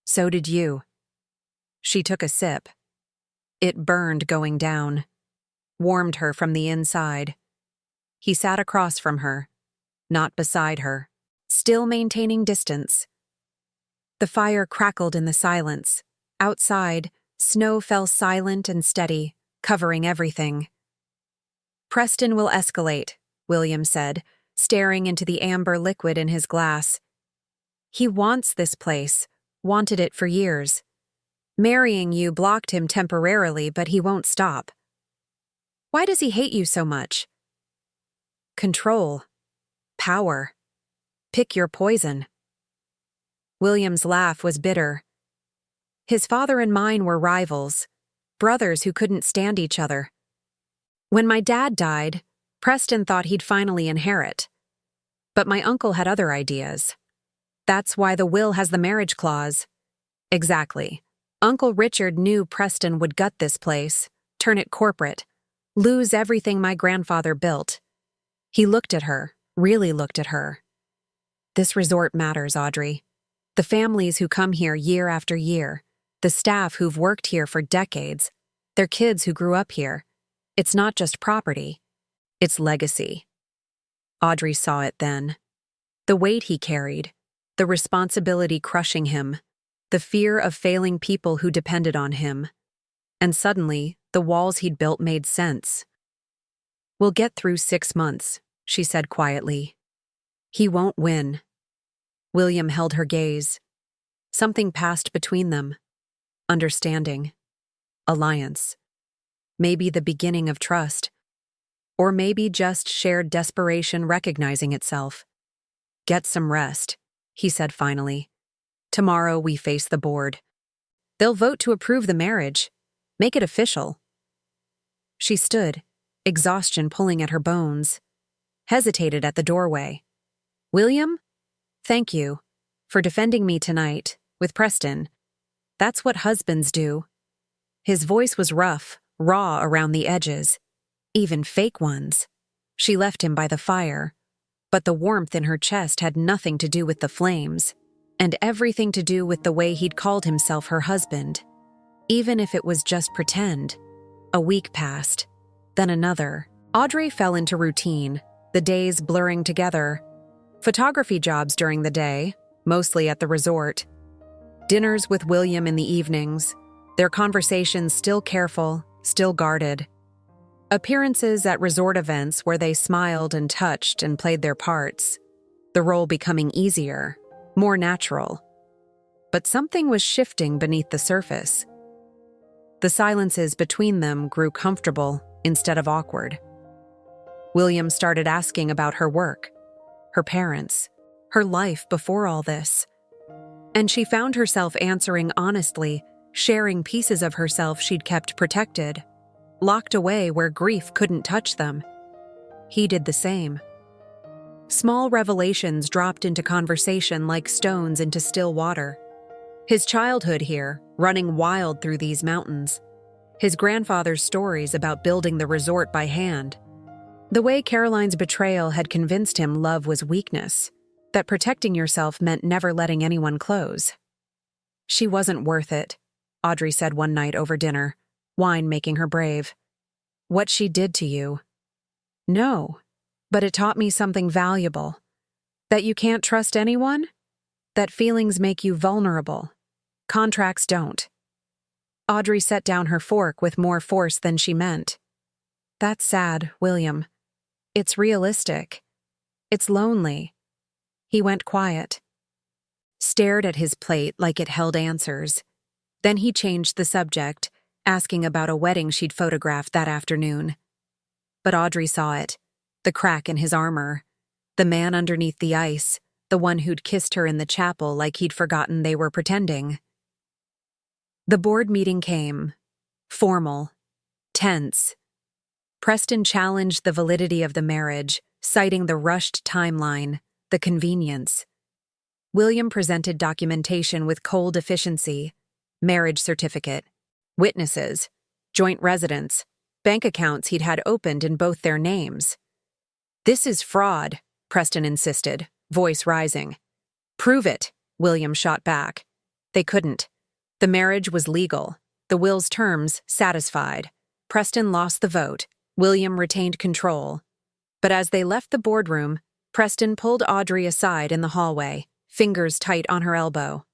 A: So did you. She took a sip. It burned going down, warmed her from the inside. He sat across from her, not beside her, still maintaining distance. The fire crackled in the silence. Outside, snow fell silent and steady, covering everything. Preston will escalate, William said, staring into the amber liquid in his glass. He wants this place, wanted it for years. Marrying you blocked him temporarily, but he won't stop. Why does he hate you so much? Control. Power. Pick your poison. William's laugh was bitter. His father and mine were rivals, brothers who couldn't stand each other. When my dad died, Preston thought he'd finally inherit. But my uncle had other ideas. That's why the will has the marriage clause. Exactly. Uncle Richard knew Preston would gut this place, turn it corporate, lose everything my grandfather built. He looked at her, really looked at her. This resort matters, Audrey. The families who come here year after year, the staff who've worked here for decades, their kids who grew up here. It's not just property. It's legacy. Audrey saw it then. The weight he carried, the responsibility crushing him, the fear of failing people who depended on him. And suddenly, the walls he'd built made sense. We'll get through 6 months, she said quietly. He won't win. William held her gaze. Something passed between them. Understanding. Alliance. Maybe the beginning of trust. Or maybe just shared desperation recognizing itself. Get some rest, he said finally. Tomorrow we face the board. They'll vote to approve the marriage. Make it official. She stood, exhaustion pulling at her bones. Hesitated at the doorway. William? Thank you for defending me tonight, with Preston. That's what husbands do. His voice was rough, raw around the edges, even fake ones. She left him by the fire, but the warmth in her chest had nothing to do with the flames. and everything to do with the way he'd called himself her husband. Even if it was just pretend. A week passed, then another. Audrey fell into routine, the days blurring together. Photography jobs during the day, mostly at the resort. Dinners with William in the evenings, their conversations still careful, still guarded. Appearances at resort events where they smiled and touched and played their parts, the role becoming easier, more natural. But something was shifting beneath the surface. The silences between them grew comfortable instead of awkward. William started asking about her work, her parents, her life before all this. And she found herself answering honestly, sharing pieces of herself she'd kept protected, locked away where grief couldn't touch them. He did the same. Small revelations dropped into conversation like stones into still water. His childhood here, running wild through these mountains. His grandfather's stories about building the resort by hand. The way Caroline's betrayal had convinced him love was weakness, that protecting yourself meant never letting anyone close. She wasn't worth it, Audrey said one night over dinner, wine making her brave. What she did to you. No, but it taught me something valuable. That you can't trust anyone? That feelings make you vulnerable. Contracts don't. Audrey set down her fork with more force than she meant. That's sad, William. It's realistic. It's lonely. He went quiet. Stared at his plate like it held answers. Then he changed the subject, asking about a wedding she'd photographed that afternoon. But Audrey saw it, the crack in his armor, the man underneath the ice, the one who'd kissed her in the chapel like he'd forgotten they were pretending. The board meeting came. Formal. Tense. Preston challenged the validity of the marriage, citing the rushed timeline, the convenience. William presented documentation with cold efficiency, marriage certificate, witnesses, joint residence, bank accounts he'd had opened in both their names. This is fraud, Preston insisted, voice rising. Prove it, William shot back. They couldn't. The marriage was legal, the will's terms satisfied. Preston lost the vote. William retained control. But as they left the boardroom, Preston pulled Audrey aside in the hallway, fingers tight on her elbow.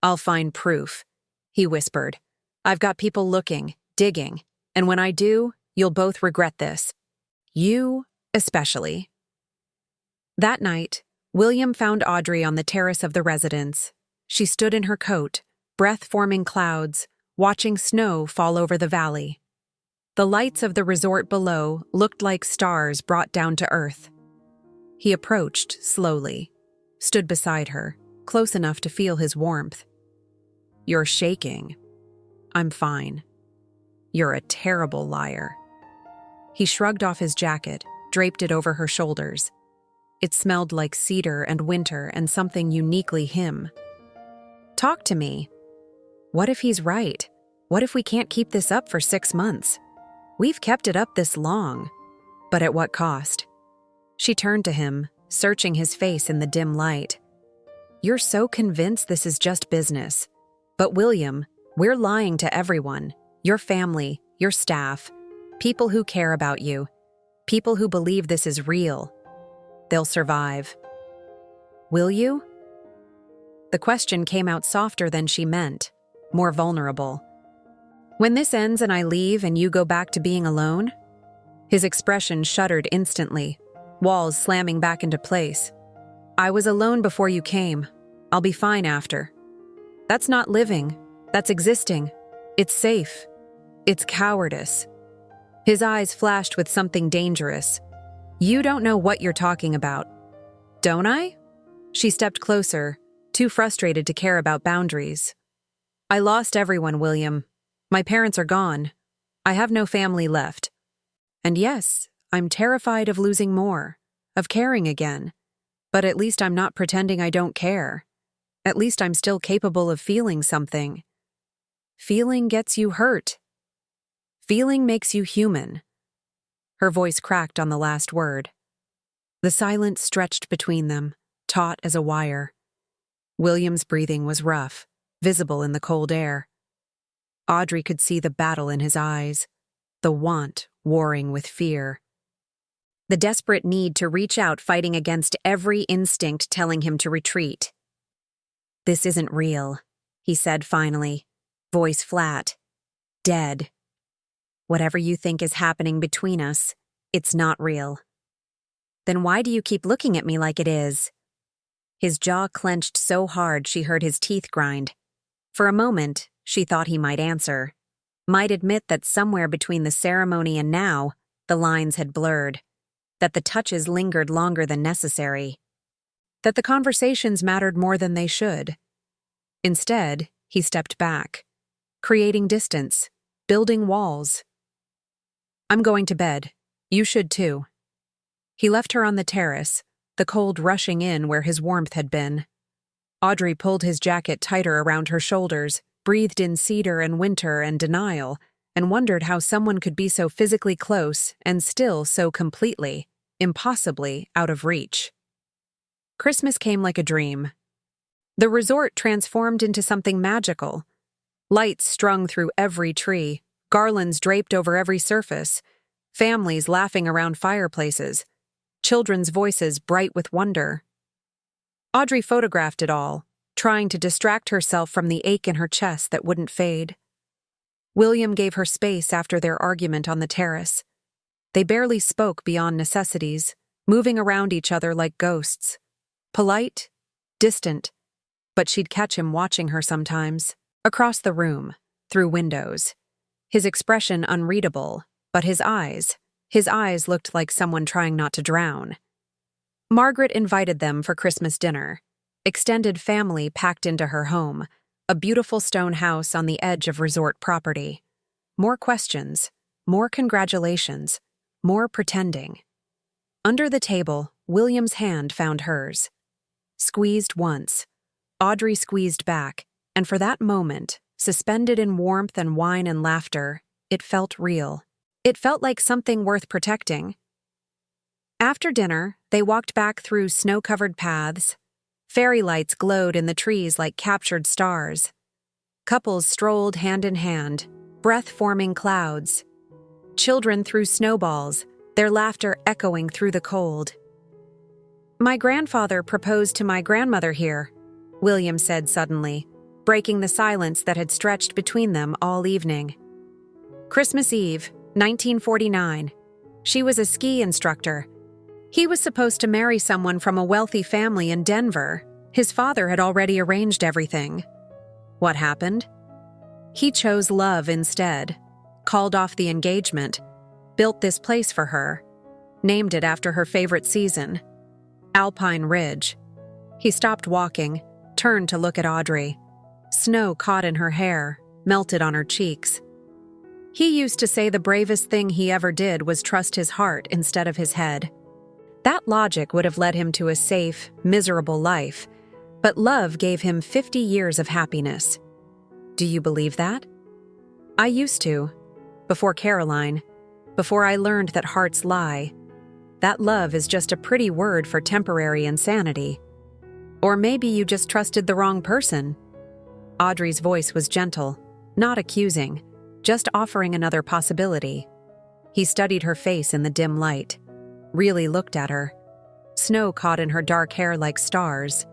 A: I'll find proof, he whispered. I've got people looking, digging, and when I do, you'll both regret this. You, especially. That night, William found Audrey on the terrace of the residence. She stood in her coat, breath-forming clouds, watching snow fall over the valley. The lights of the resort below looked like stars brought down to earth. He approached slowly, stood beside her, close enough to feel his warmth. You're shaking. I'm fine. You're a terrible liar. He shrugged off his jacket, draped it over her shoulders. It smelled like cedar and winter and something uniquely him. Talk to me. What if he's right? What if we can't keep this up for 6 months? We've kept it up this long. But at what cost? She turned to him, searching his face in the dim light. You're so convinced this is just business. But William, we're lying to everyone. Your family, your staff, people who care about you, people who believe this is real. They'll survive. Will you? The question came out softer than she meant, more vulnerable. When this ends and I leave and you go back to being alone? His expression shuddered instantly, walls slamming back into place. I was alone before you came. I'll be fine after. That's not living. That's existing. It's safe. It's cowardice. His eyes flashed with something dangerous. You don't know what you're talking about. Don't I? She stepped closer, too frustrated to care about boundaries. I lost everyone, William. My parents are gone. I have no family left. And yes, I'm terrified of losing more, of caring again. But at least I'm not pretending I don't care. At least I'm still capable of feeling something. Feeling gets you hurt. Feeling makes you human. Her voice cracked on the last word. The silence stretched between them, taut as a wire. William's breathing was rough, visible in the cold air. Audrey could see the battle in his eyes, the want warring with fear. The desperate need to reach out, fighting against every instinct telling him to retreat. "This isn't real," he said finally, voice flat, dead. "Whatever you think is happening between us, it's not real." "Then why do you keep looking at me like it is?" His jaw clenched so hard she heard his teeth grind. For a moment, she thought he might answer, might admit that somewhere between the ceremony and now, the lines had blurred, that the touches lingered longer than necessary, that the conversations mattered more than they should. Instead, he stepped back, creating distance, building walls. "I'm going to bed. You should too." He left her on the terrace, the cold rushing in where his warmth had been. Audrey pulled his jacket tighter around her shoulders, breathed in cedar and winter and denial, and wondered how someone could be so physically close and still so completely, impossibly out of reach. Christmas came like a dream. The resort transformed into something magical. Lights strung through every tree, garlands draped over every surface, families laughing around fireplaces, children's voices bright with wonder. Audrey photographed it all, trying to distract herself from the ache in her chest that wouldn't fade. William gave her space after their argument on the terrace. They barely spoke beyond necessities, moving around each other like ghosts. Polite, distant, but she'd catch him watching her sometimes, across the room, through windows. His expression unreadable, but his eyes looked like someone trying not to drown. Margaret invited them for Christmas dinner. Extended family packed into her home, a beautiful stone house on the edge of resort property. More questions, more congratulations, more pretending. Under the table, William's hand found hers. Squeezed once. Audrey squeezed back, and for that moment, suspended in warmth and wine and laughter, it felt real. It felt like something worth protecting. After dinner, they walked back through snow-covered paths. Fairy lights glowed in the trees like captured stars. Couples strolled hand in hand, breath-forming clouds. Children threw snowballs, their laughter echoing through the cold. "My grandfather proposed to my grandmother here," William said suddenly, breaking the silence that had stretched between them all evening. "Christmas Eve, 1949. She was a ski instructor. He was supposed to marry someone from a wealthy family in Denver. His father had already arranged everything. What happened? He chose love instead, called off the engagement, built this place for her, named it after her favorite season, Alpine Ridge." He stopped walking, turned to look at Audrey. Snow caught in her hair, melted on her cheeks. He used to say the bravest thing he ever did was trust his heart instead of his head. That logic would have led him to a safe, miserable life, but love gave him 50 years of happiness. Do you believe that? I used to, before Caroline, before I learned that hearts lie. That love is just a pretty word for temporary insanity. Or maybe you just trusted the wrong person. Audrey's voice was gentle, not accusing, just offering another possibility. He studied her face in the dim light, really looked at her. Snow caught in her dark hair like stars,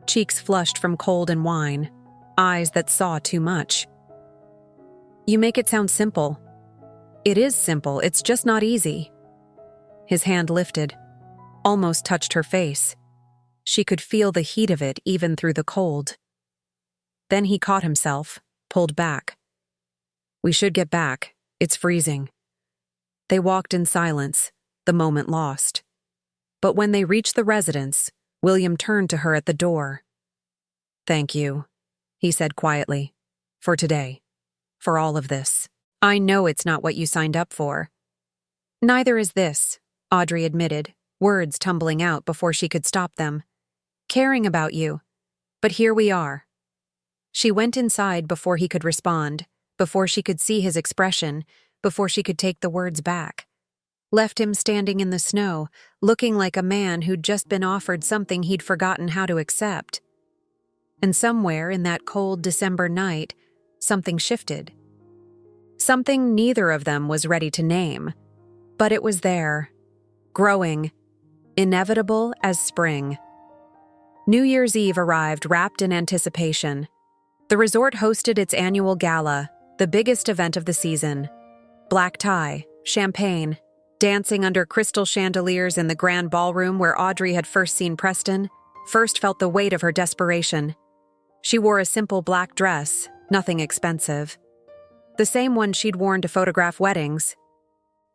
A: cheeks flushed from cold and wine, eyes that saw too much. "You make it sound simple." "It is simple, it's just not easy." His hand lifted, almost touched her face. She could feel the heat of it even through the cold. Then he caught himself, pulled back. "We should get back. It's freezing." They walked in silence, the moment lost. But when they reached the residence, William turned to her at the door. "Thank you," he said quietly, "for today, for all of this. I know it's not what you signed up for." "Neither is this," Audrey admitted, words tumbling out before she could stop them. "Caring about you. But here we are." She went inside before he could respond, before she could see his expression, before she could take the words back. Left him standing in the snow, looking like a man who'd just been offered something he'd forgotten how to accept. And somewhere in that cold December night, something shifted. Something neither of them was ready to name, but it was there, growing, inevitable as spring. New Year's Eve arrived wrapped in anticipation. The resort hosted its annual gala, the biggest event of the season. Black tie, champagne, dancing under crystal chandeliers in the grand ballroom where Audrey had first seen Preston, first felt the weight of her desperation. She wore a simple black dress, nothing expensive. The same one she'd worn to photograph weddings.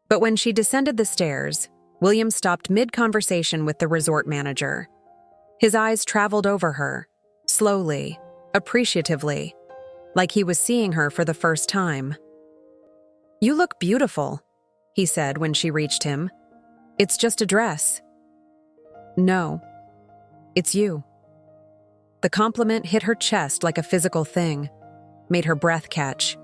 A: But when she descended the stairs, William stopped mid-conversation with the resort manager. His eyes traveled over her, slowly, appreciatively, like he was seeing her for the first time. "You look beautiful," he said when she reached him. "It's just a dress." "No, it's you." The compliment hit her chest like a physical thing, made her breath catch.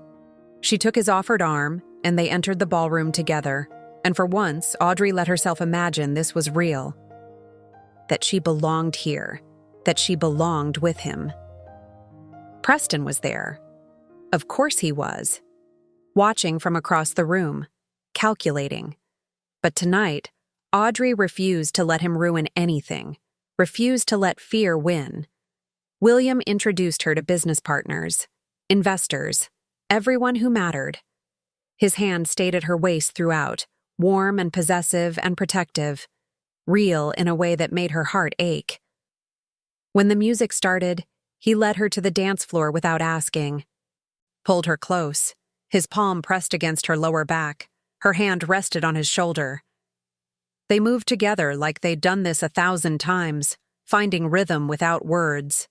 A: She took his offered arm, and they entered the ballroom together, and for once, Audrey let herself imagine this was real. That she belonged here, that she belonged with him. Preston was there. Of course he was. Watching from across the room, calculating. But tonight, Audrey refused to let him ruin anything, refused to let fear win. William introduced her to business partners, investors, everyone who mattered. His hand stayed at her waist throughout, warm and possessive and protective, real in a way that made her heart ache. When the music started, he led her to the dance floor without asking. Pulled her close, his palm pressed against her lower back, her hand rested on his shoulder. They moved together like they'd done this 1,000 times, finding rhythm without words.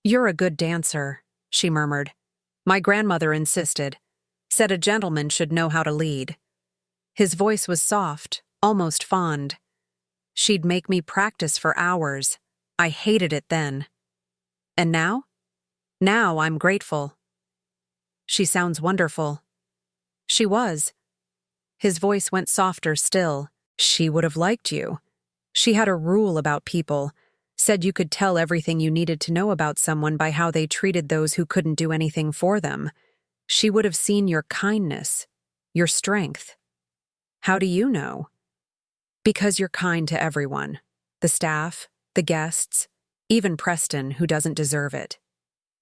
A: "You're a good dancer," she murmured. "My grandmother insisted, said a gentleman should know how to lead." His voice was soft, almost fond. "She'd make me practice for hours. I hated it then. And now? Now I'm grateful." "She sounds wonderful." She was. His voice went softer still. "She would have liked you. She had a rule about people, said you could tell everything you needed to know about someone by how they treated those who couldn't do anything for them. She would have seen your kindness, your strength." "How do you know?" "Because you're kind to everyone. The staff, the guests, even Preston, who doesn't deserve it."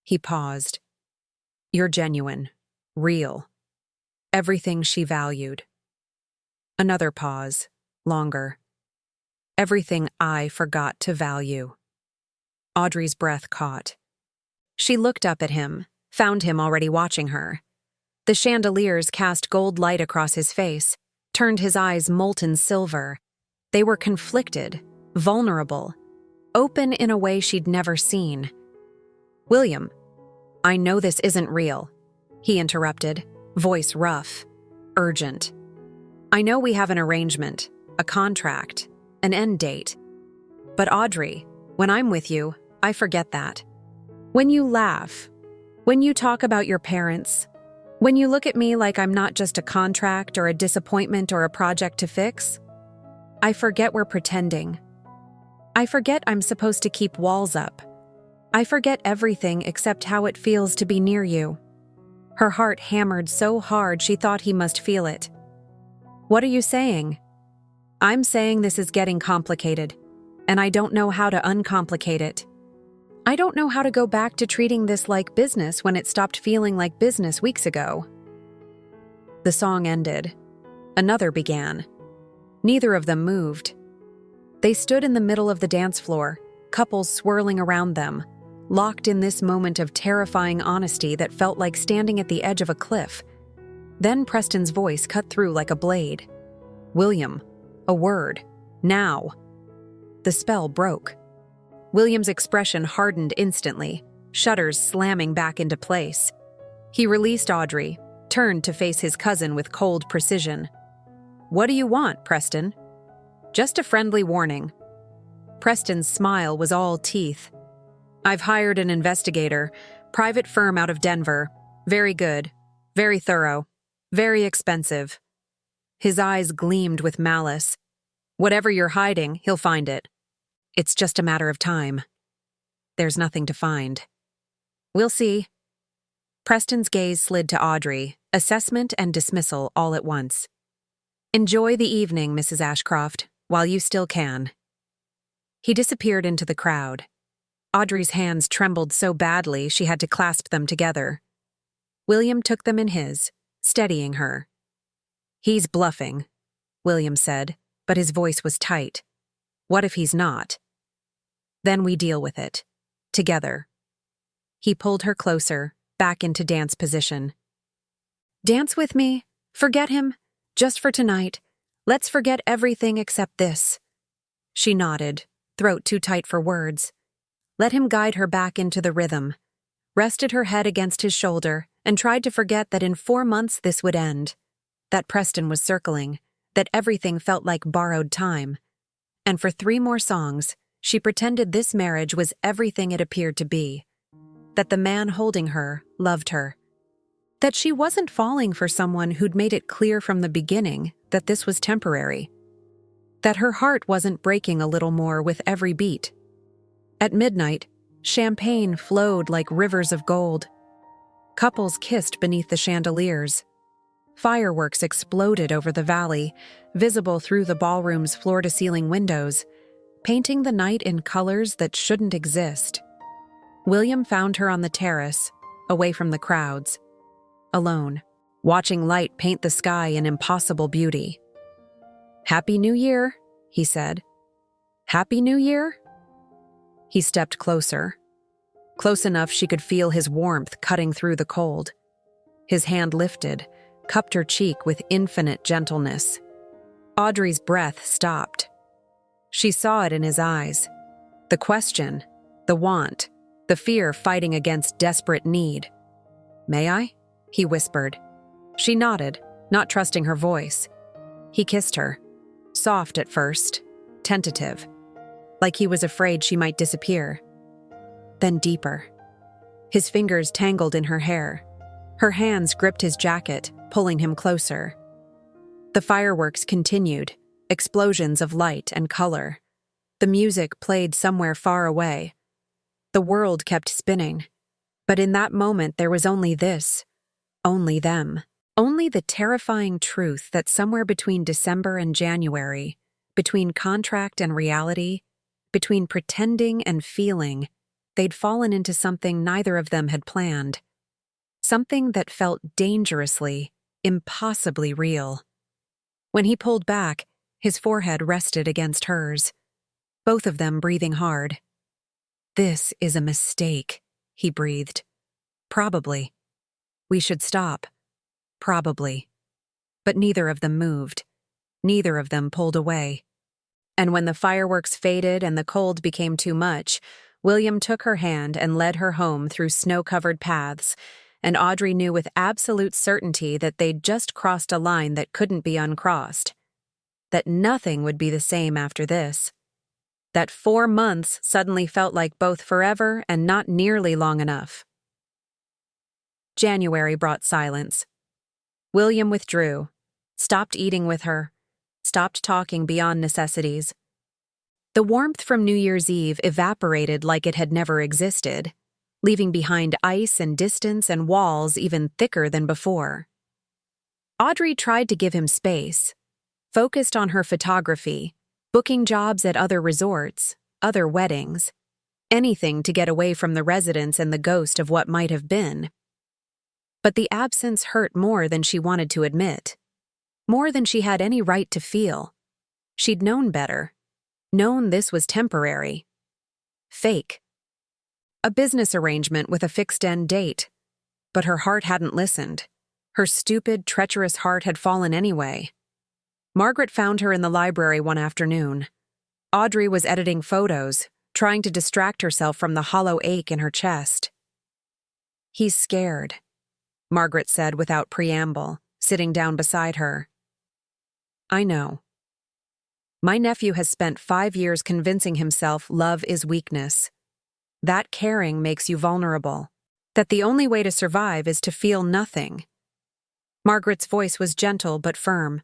A: He paused. "You're genuine, real. Everything she valued." Another pause, longer. "Everything I forgot to value." Audrey's breath caught. She looked up at him, found him already watching her. The chandeliers cast gold light across his face, turned his eyes molten silver. They were conflicted, vulnerable, open in a way she'd never seen. "William, I know this isn't real," he interrupted, voice rough, urgent. "I know we have an arrangement, a contract, an end date. But Audrey, when I'm with you, I forget that. When you laugh, when you talk about your parents, when you look at me like I'm not just a contract or a disappointment or a project to fix, I forget we're pretending. I forget I'm supposed to keep walls up. I forget everything except how it feels to be near you." Her heart hammered so hard she thought he must feel it. "What are you saying?" "I'm saying this is getting complicated, and I don't know how to uncomplicate it. I don't know how to go back to treating this like business when it stopped feeling like business weeks ago." The song ended. Another began. Neither of them moved. They stood in the middle of the dance floor, couples swirling around them, locked in this moment of terrifying honesty that felt like standing at the edge of a cliff. Then Preston's voice cut through like a blade. "William, a word. Now." The spell broke. William's expression hardened instantly, shutters slamming back into place. He released Audrey, turned to face his cousin with cold precision. "What do you want, Preston?" "Just a friendly warning." Preston's smile was all teeth. "I've hired an investigator, private firm out of Denver. Very good, very thorough, very expensive." His eyes gleamed with malice. "Whatever you're hiding, he'll find it. It's just a matter of time." There's nothing to find. We'll see. Preston's gaze slid to Audrey, assessment and dismissal all at once. Enjoy the evening, Mrs. Ashcroft, while you still can. He disappeared into the crowd. Audrey's hands trembled so badly she had to clasp them together. William took them in his, steadying her. He's bluffing, William said, but his voice was tight. What if he's not? Then we deal with it. Together. He pulled her closer, back into dance position. Dance with me. Forget him. Just for tonight. Let's forget everything except this. She nodded, throat too tight for words. Let him guide her back into the rhythm. Rested her head against his shoulder and tried to forget that in 4 months this would end. That Preston was circling, that everything felt like borrowed time. And for 3 more songs, she pretended this marriage was everything it appeared to be. That the man holding her loved her. That she wasn't falling for someone who'd made it clear from the beginning that this was temporary. That her heart wasn't breaking a little more with every beat. At midnight, champagne flowed like rivers of gold. Couples kissed beneath the chandeliers. Fireworks exploded over the valley, visible through the ballroom's floor-to-ceiling windows, painting the night in colors that shouldn't exist. William found her on the terrace, away from the crowds. Alone, watching light paint the sky in impossible beauty. "Happy New Year," he said. "Happy New Year?" He stepped closer. Close enough she could feel his warmth cutting through the cold. His hand lifted, cupped her cheek with infinite gentleness. Audrey's breath stopped. She saw it in his eyes. The question, the want, the fear fighting against desperate need. "May I?" he whispered. She nodded, not trusting her voice. He kissed her. Soft at first, tentative, like he was afraid she might disappear. Then deeper. His fingers tangled in her hair. Her hands gripped his jacket, pulling him closer. The fireworks continued, explosions of light and color. The music played somewhere far away. The world kept spinning. But in that moment there was only this. Only them. Only the terrifying truth that somewhere between December and January, between contract and reality, between pretending and feeling, they'd fallen into something neither of them had planned. Something that felt dangerously, impossibly real. When he pulled back, his forehead rested against hers, both of them breathing hard. "This is a mistake," he breathed. "Probably. We should stop. Probably." But neither of them moved. Neither of them pulled away. And when the fireworks faded and the cold became too much, William took her hand and led her home through snow-covered paths, and Audrey knew with absolute certainty that they'd just crossed a line that couldn't be uncrossed. That nothing would be the same after this. That 4 months suddenly felt like both forever and not nearly long enough. January brought silence. William withdrew, stopped eating with her, stopped talking beyond necessities. The warmth from New Year's Eve evaporated like it had never existed, leaving behind ice and distance and walls even thicker than before. Audrey tried to give him space, focused on her photography, booking jobs at other resorts, other weddings, anything to get away from the residence and the ghost of what might have been. But the absence hurt more than she wanted to admit, more than she had any right to feel. She'd known better, known this was temporary. Fake. A business arrangement with a fixed-end date. But her heart hadn't listened. Her stupid, treacherous heart had fallen anyway. Margaret found her in the library one afternoon. Audrey was editing photos, trying to distract herself from the hollow ache in her chest. "He's scared," Margaret said without preamble, sitting down beside her. "I know. My nephew has spent 5 years convincing himself love is weakness. That caring makes you vulnerable. That the only way to survive is to feel nothing." Margaret's voice was gentle but firm.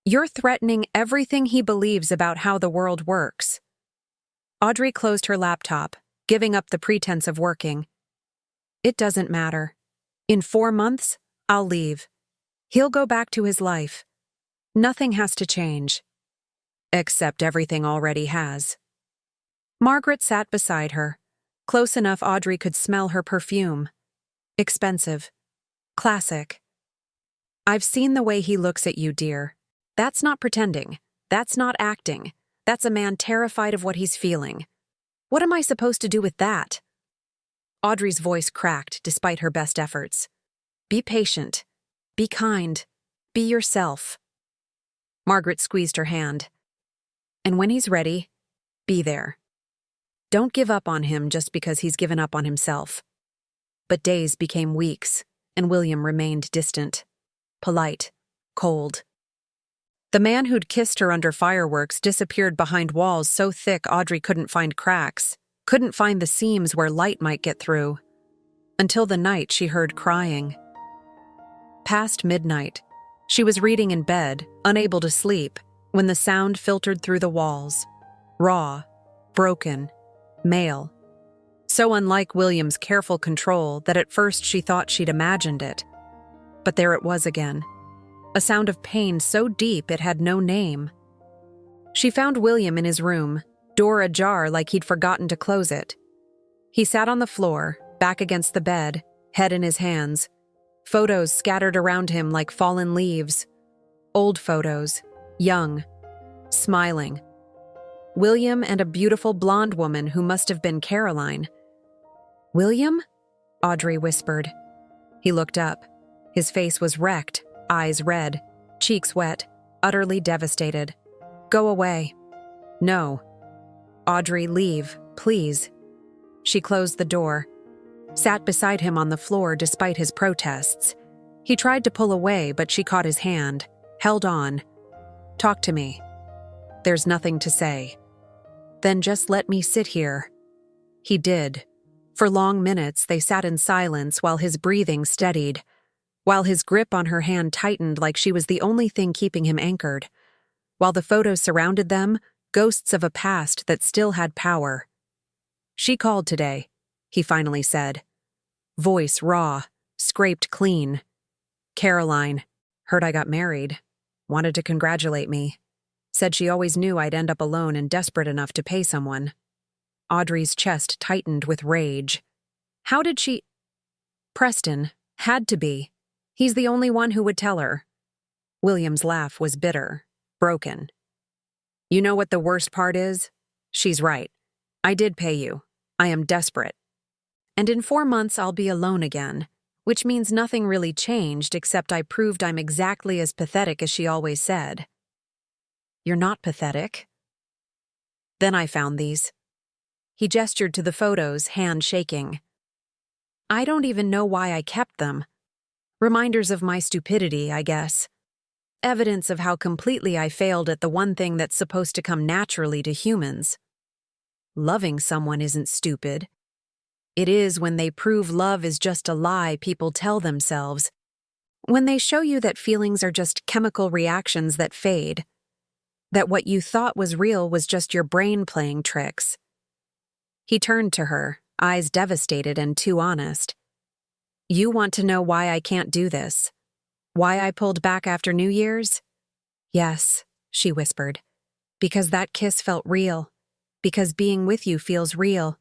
A: "You're threatening everything he believes about how the world works." Audrey closed her laptop, giving up the pretense of working. It doesn't matter. In 4 months, I'll leave. He'll go back to his life. Nothing has to change. Except everything already has. Margaret sat beside her, close enough Audrey could smell her perfume. Expensive. Classic. I've seen the way he looks at you, dear. That's not pretending. That's not acting. That's a man terrified of what he's feeling. What am I supposed to do with that? Audrey's voice cracked despite her best efforts. Be patient. Be kind. Be yourself. Margaret squeezed her hand. And when he's ready, be there. Don't give up on him just because he's given up on himself. But days became weeks, and William remained distant, polite, cold. The man who'd kissed her under fireworks disappeared behind walls so thick Audrey couldn't find cracks, couldn't find the seams where light might get through. Until the night she heard crying. Past midnight, she was reading in bed, unable to sleep, when the sound filtered through the walls. Raw, broken, male. So unlike William's careful control that at first she thought she'd imagined it. But there it was again. A sound of pain so deep it had no name. She found William in his room, door ajar like he'd forgotten to close it. He sat on the floor, back against the bed, head in his hands. Photos scattered around him like fallen leaves. Old photos, young, smiling. William and a beautiful blonde woman who must have been Caroline. William? Audrey whispered. He looked up. His face was wrecked, eyes red, cheeks wet, utterly devastated. Go away. No. Audrey, leave, please. She closed the door, sat beside him on the floor despite his protests. He tried to pull away, but she caught his hand, held on. Talk to me. There's nothing to say. Then just let me sit here. He did. For long minutes they sat in silence while his breathing steadied, while his grip on her hand tightened like she was the only thing keeping him anchored, while the photos surrounded them, ghosts of a past that still had power. She called today, he finally said. Voice raw, scraped clean. Caroline, heard I got married, wanted to congratulate me. Said she always knew I'd end up alone and desperate enough to pay someone. Audrey's chest tightened with rage. How did she... Preston, had to be. He's the only one who would tell her. William's laugh was bitter, broken. You know what the worst part is? She's right. I did pay you. I am desperate. And in 4 months I'll be alone again, which means nothing really changed except I proved I'm exactly as pathetic as she always said. You're not pathetic. Then I found these. He gestured to the photos, hand shaking. I don't even know why I kept them. Reminders of my stupidity, I guess. Evidence of how completely I failed at the one thing that's supposed to come naturally to humans. Loving someone isn't stupid. It is when they prove love is just a lie people tell themselves. When they show you that feelings are just chemical reactions that fade. That what you thought was real was just your brain playing tricks. He turned to her, eyes devastated and too honest. You want to know why I can't do this? Why I pulled back after New Year's? Yes, she whispered. Because that kiss felt real. Because being with you feels real.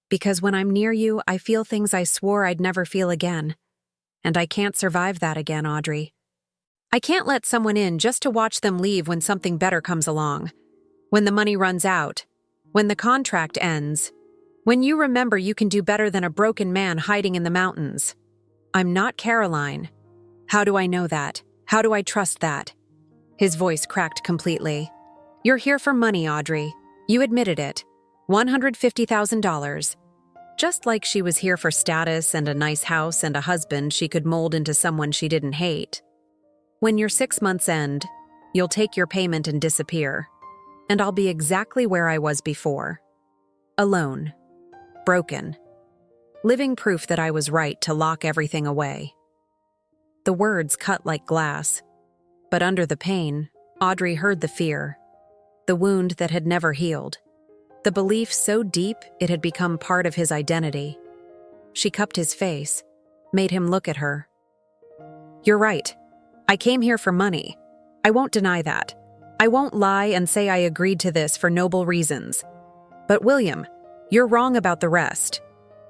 A: Because when I'm near you, I feel things I swore I'd never feel again. And I can't survive that again, Audrey. I can't let someone in just to watch them leave when something better comes along. When the money runs out. When the contract ends. When you remember you can do better than a broken man hiding in the mountains. I'm not Caroline. How do I know that? How do I trust that? His voice cracked completely. You're here for money, Audrey. You admitted it. $150,000. Just like she was here for status and a nice house and a husband she could mold into someone she didn't hate. When your 6 months end, you'll take your payment and disappear. And I'll be exactly where I was before. Alone. Broken. Living proof that I was right to lock everything away. The words cut like glass. But under the pain, Audrey heard the fear. The wound that had never healed. the belief so deep it had become part of his identity. She cupped his face, made him look at her. "You're right. I came here for money. I won't deny that. I won't lie and say I agreed to this for noble reasons. But William, you're wrong about the rest.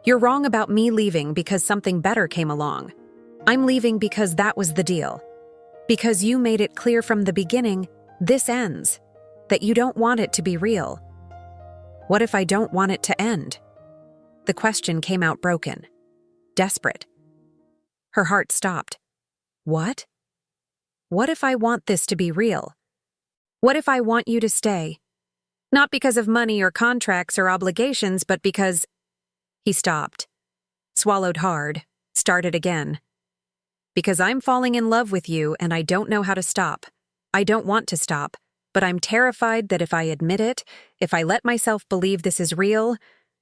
A: You're wrong about me leaving because something better came along. I'm leaving because that was the deal. Because you made it clear from the beginning, this ends, that you don't want it to be real. What if I don't want it to end?" The question came out broken, desperate. Her heart stopped. What? What if I want this to be real? What if I want you to stay? Not because of money or contracts or obligations, but because... He stopped, swallowed hard, started again. Because I'm falling in love with you and I don't know how to stop. I don't want to stop, but I'm terrified that if I admit it, if I let myself believe this is real,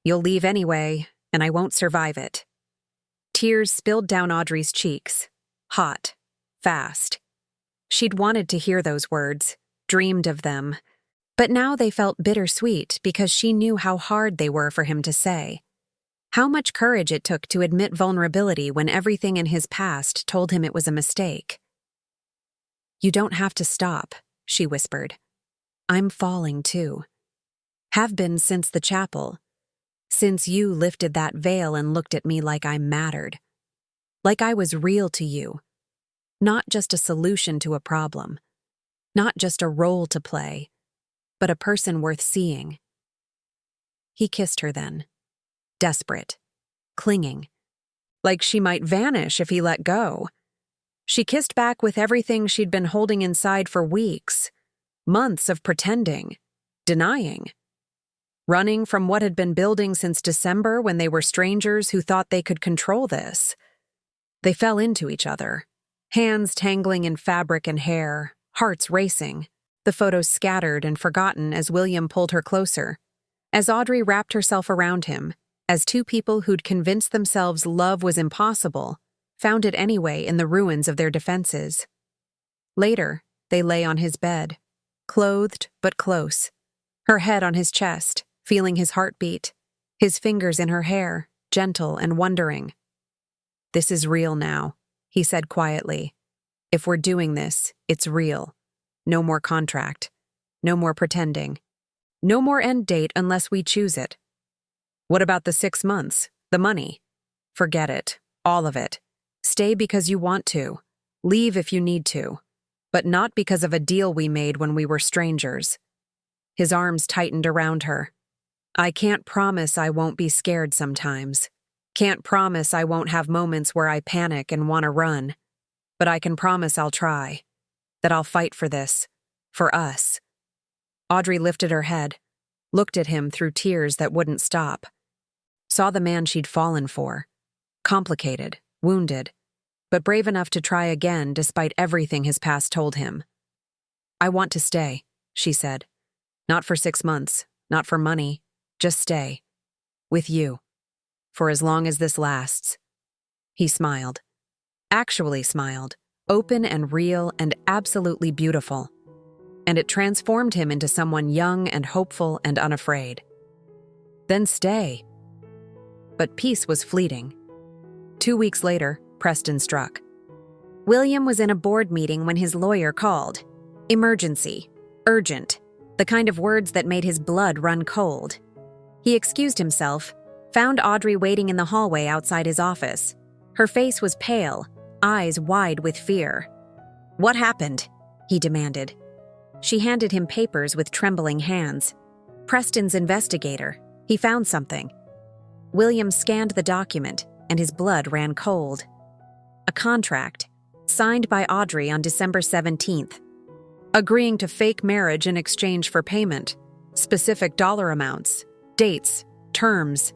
A: you'll leave anyway, and I won't survive it. Tears spilled down Audrey's cheeks, hot, fast. She'd wanted to hear those words, dreamed of them, but now they felt bittersweet because she knew how hard they were for him to say. How much courage it took to admit vulnerability when everything in his past told him it was a mistake. "You don't have to stop," she whispered. "I'm falling too. Have been since the chapel. Since you lifted that veil and looked at me like I mattered. Like I was real to you. Not just a solution to a problem. Not just a role to play, but a person worth seeing." He kissed her then. Desperate, clinging, like she might vanish if he let go. She kissed back with everything she'd been holding inside for weeks, months of pretending, denying, running from what had been building since December when they were strangers who thought they could control this. They fell into each other, hands tangling in fabric and hair, hearts racing, the photos scattered and forgotten as William pulled her closer, as Audrey wrapped herself around him, as two people who'd convinced themselves love was impossible, found it anyway in the ruins of their defenses. Later, they lay on his bed, clothed but close, her head on his chest, feeling his heartbeat, his fingers in her hair, gentle and wondering. "This is real now," he said quietly. "If we're doing this, it's real. No more contract. No more pretending. No more end date unless we choose it. What about the 6 months? The money? Forget it. All of it. Stay because you want to. Leave if you need to. But not because of a deal we made when we were strangers." His arms tightened around her. "I can't promise I won't be scared sometimes. Can't promise I won't have moments where I panic and want to run. But I can promise I'll try. That I'll fight for this. For us." Audrey lifted her head, looked at him through tears that wouldn't stop. Saw the man she'd fallen for. Complicated, wounded, but brave enough to try again despite everything his past told him. "I want to stay," she said. "Not for 6 months, not for money, just stay. With you. For as long as this lasts." He smiled. Actually smiled, open and real and absolutely beautiful. And it transformed him into someone young and hopeful and unafraid. Then stay. But peace was fleeting. 2 weeks later, Preston struck. William was in a board meeting when his lawyer called. Emergency. Urgent. The kind of words that made his blood run cold. He excused himself, found Audrey waiting in the hallway outside his office. Her face was pale, eyes wide with fear. "What happened?" he demanded. She handed him papers with trembling hands. Preston's investigator. He found something. William scanned the document, and his blood ran cold. A contract, signed by Audrey on December 17th. Agreeing to fake marriage in exchange for payment. Specific dollar amounts, dates, terms.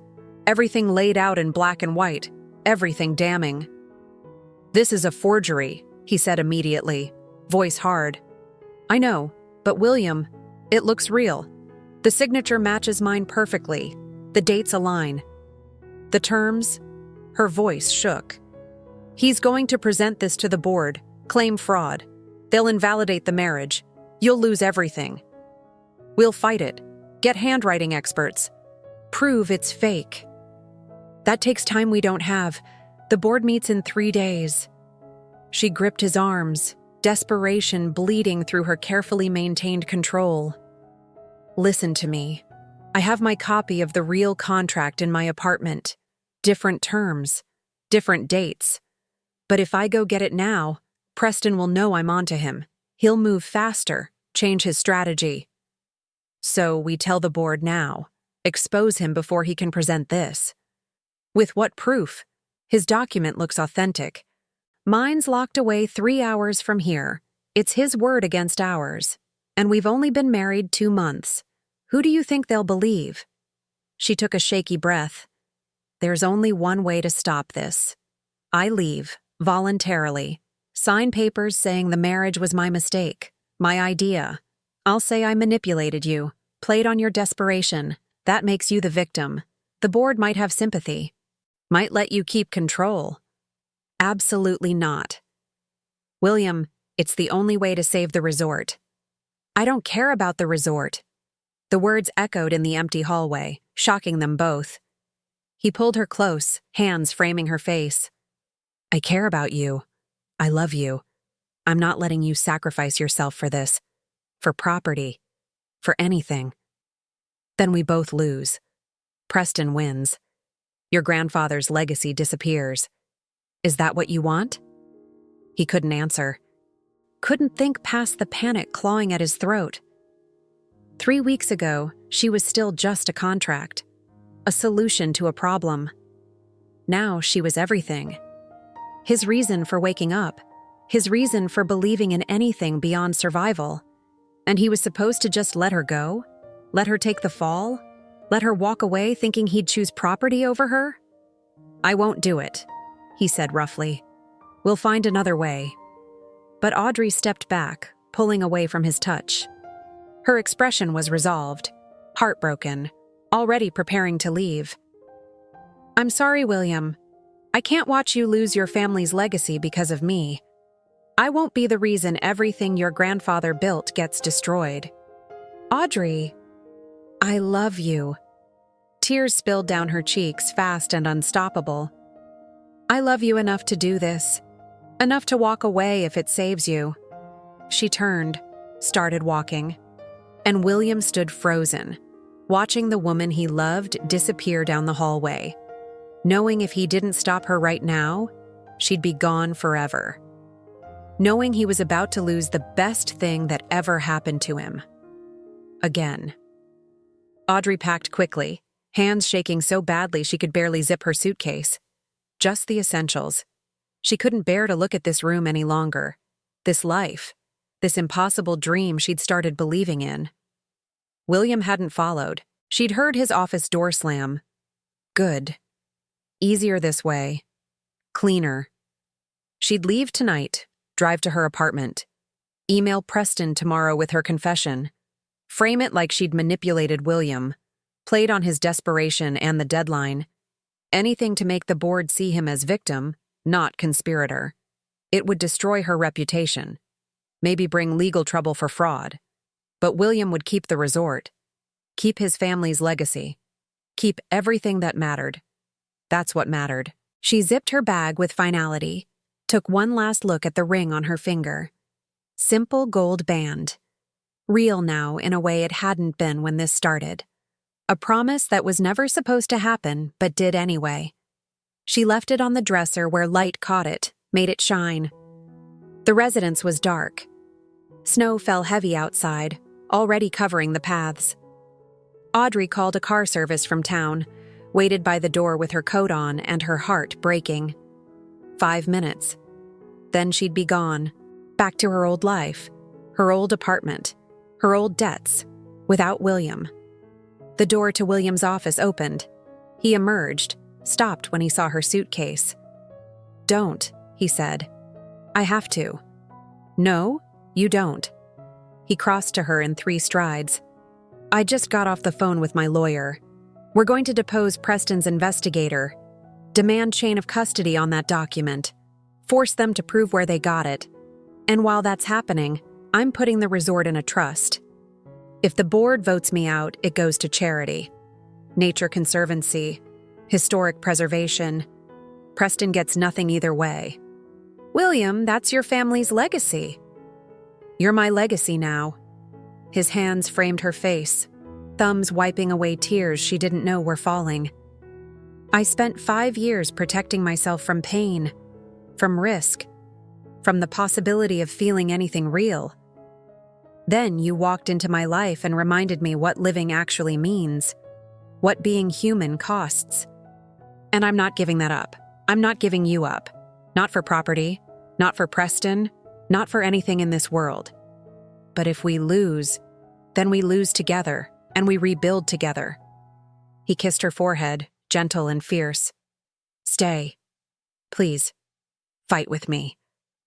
A: Everything laid out in black and white. Everything damning. "This is a forgery," he said immediately, voice hard. "I know, but William, it looks real. The signature matches mine perfectly. The dates align. The terms?" Her voice shook. "He's going to present this to the board, claim fraud. They'll invalidate the marriage. You'll lose everything. We'll fight it. Get handwriting experts. Prove it's fake. That takes time we don't have. The board meets in 3 days. She gripped his arms, desperation bleeding through her carefully maintained control. Listen to me. I have my copy of the real contract in my apartment. Different terms, different dates. But if I go get it now, Preston will know I'm onto him. He'll move faster, change his strategy. So we tell the board now. Expose him before he can present this. With what proof? His document looks authentic. Mine's locked away 3 hours from here. It's his word against ours. And we've only been married 2 months. Who do you think they'll believe? She took a shaky breath. There's only one way to stop this. I leave, voluntarily. Sign papers saying the marriage was my mistake, my idea. I'll say I manipulated you, played on your desperation. That makes you the victim. The board might have sympathy. Might let you keep control. Absolutely not. William, it's the only way to save the resort. I don't care about the resort. The words echoed in the empty hallway, shocking them both. He pulled her close, hands framing her face. I care about you. I love you. I'm not letting you sacrifice yourself for this. For property. For anything. Then we both lose. Preston wins. Your grandfather's legacy disappears. Is that what you want? He couldn't answer. Couldn't think past the panic clawing at his throat. 3 weeks ago, she was still just a contract. A solution to a problem. Now she was everything. His reason for waking up. His reason for believing in anything beyond survival. And he was supposed to just let her go? Let her take the fall? Let her walk away thinking he'd choose property over her? I won't do it, he said roughly. We'll find another way. But Audrey stepped back, pulling away from his touch. Her expression was resolved, heartbroken, already preparing to leave. I'm sorry, William. I can't watch you lose your family's legacy because of me. I won't be the reason everything your grandfather built gets destroyed. Audrey, I love you. Tears spilled down her cheeks, fast and unstoppable. I love you enough to do this. Enough to walk away if it saves you. She turned, started walking. And William stood frozen, watching the woman he loved disappear down the hallway, knowing if he didn't stop her right now, she'd be gone forever. Knowing he was about to lose the best thing that ever happened to him. Again. Audrey packed quickly, hands shaking so badly she could barely zip her suitcase. Just the essentials. She couldn't bear to look at this room any longer. This life. This impossible dream she'd started believing in. William hadn't followed. She'd heard his office door slam. Good. Easier this way. Cleaner. She'd leave tonight, drive to her apartment. Email Preston tomorrow with her confession. Frame it like she'd manipulated William. Played on his desperation and the deadline. Anything to make the board see him as victim, not conspirator. It would destroy her reputation. Maybe bring legal trouble for fraud. But William would keep the resort. Keep his family's legacy. Keep everything that mattered. That's what mattered. She zipped her bag with finality, took one last look at the ring on her finger. Simple gold band. Real now in a way it hadn't been when this started. A promise that was never supposed to happen, but did anyway. She left it on the dresser where light caught it, made it shine. The residence was dark. Snow fell heavy outside, already covering the paths. Audrey called a car service from town, waited by the door with her coat on and her heart breaking. 5 minutes. Then she'd be gone, back to her old life, her old apartment, her old debts, without William. The door to William's office opened. He emerged, stopped when he saw her suitcase. Don't, he said. I have to. No, you don't. He crossed to her in 3 strides. I just got off the phone with my lawyer. We're going to depose Preston's investigator. Demand chain of custody on that document. Force them to prove where they got it. And while that's happening, I'm putting the resort in a trust. If the board votes me out, it goes to charity. Nature Conservancy, historic preservation. Preston gets nothing either way. William, that's your family's legacy. You're my legacy now. His hands framed her face, thumbs wiping away tears she didn't know were falling. I spent 5 years protecting myself from pain, from risk, from the possibility of feeling anything real. Then you walked into my life and reminded me what living actually means, what being human costs. And I'm not giving that up. I'm not giving you up. Not for property, not for Preston, not for anything in this world. But if we lose, then we lose together, and we rebuild together. He kissed her forehead, gentle and fierce. Stay. Please. Fight with me.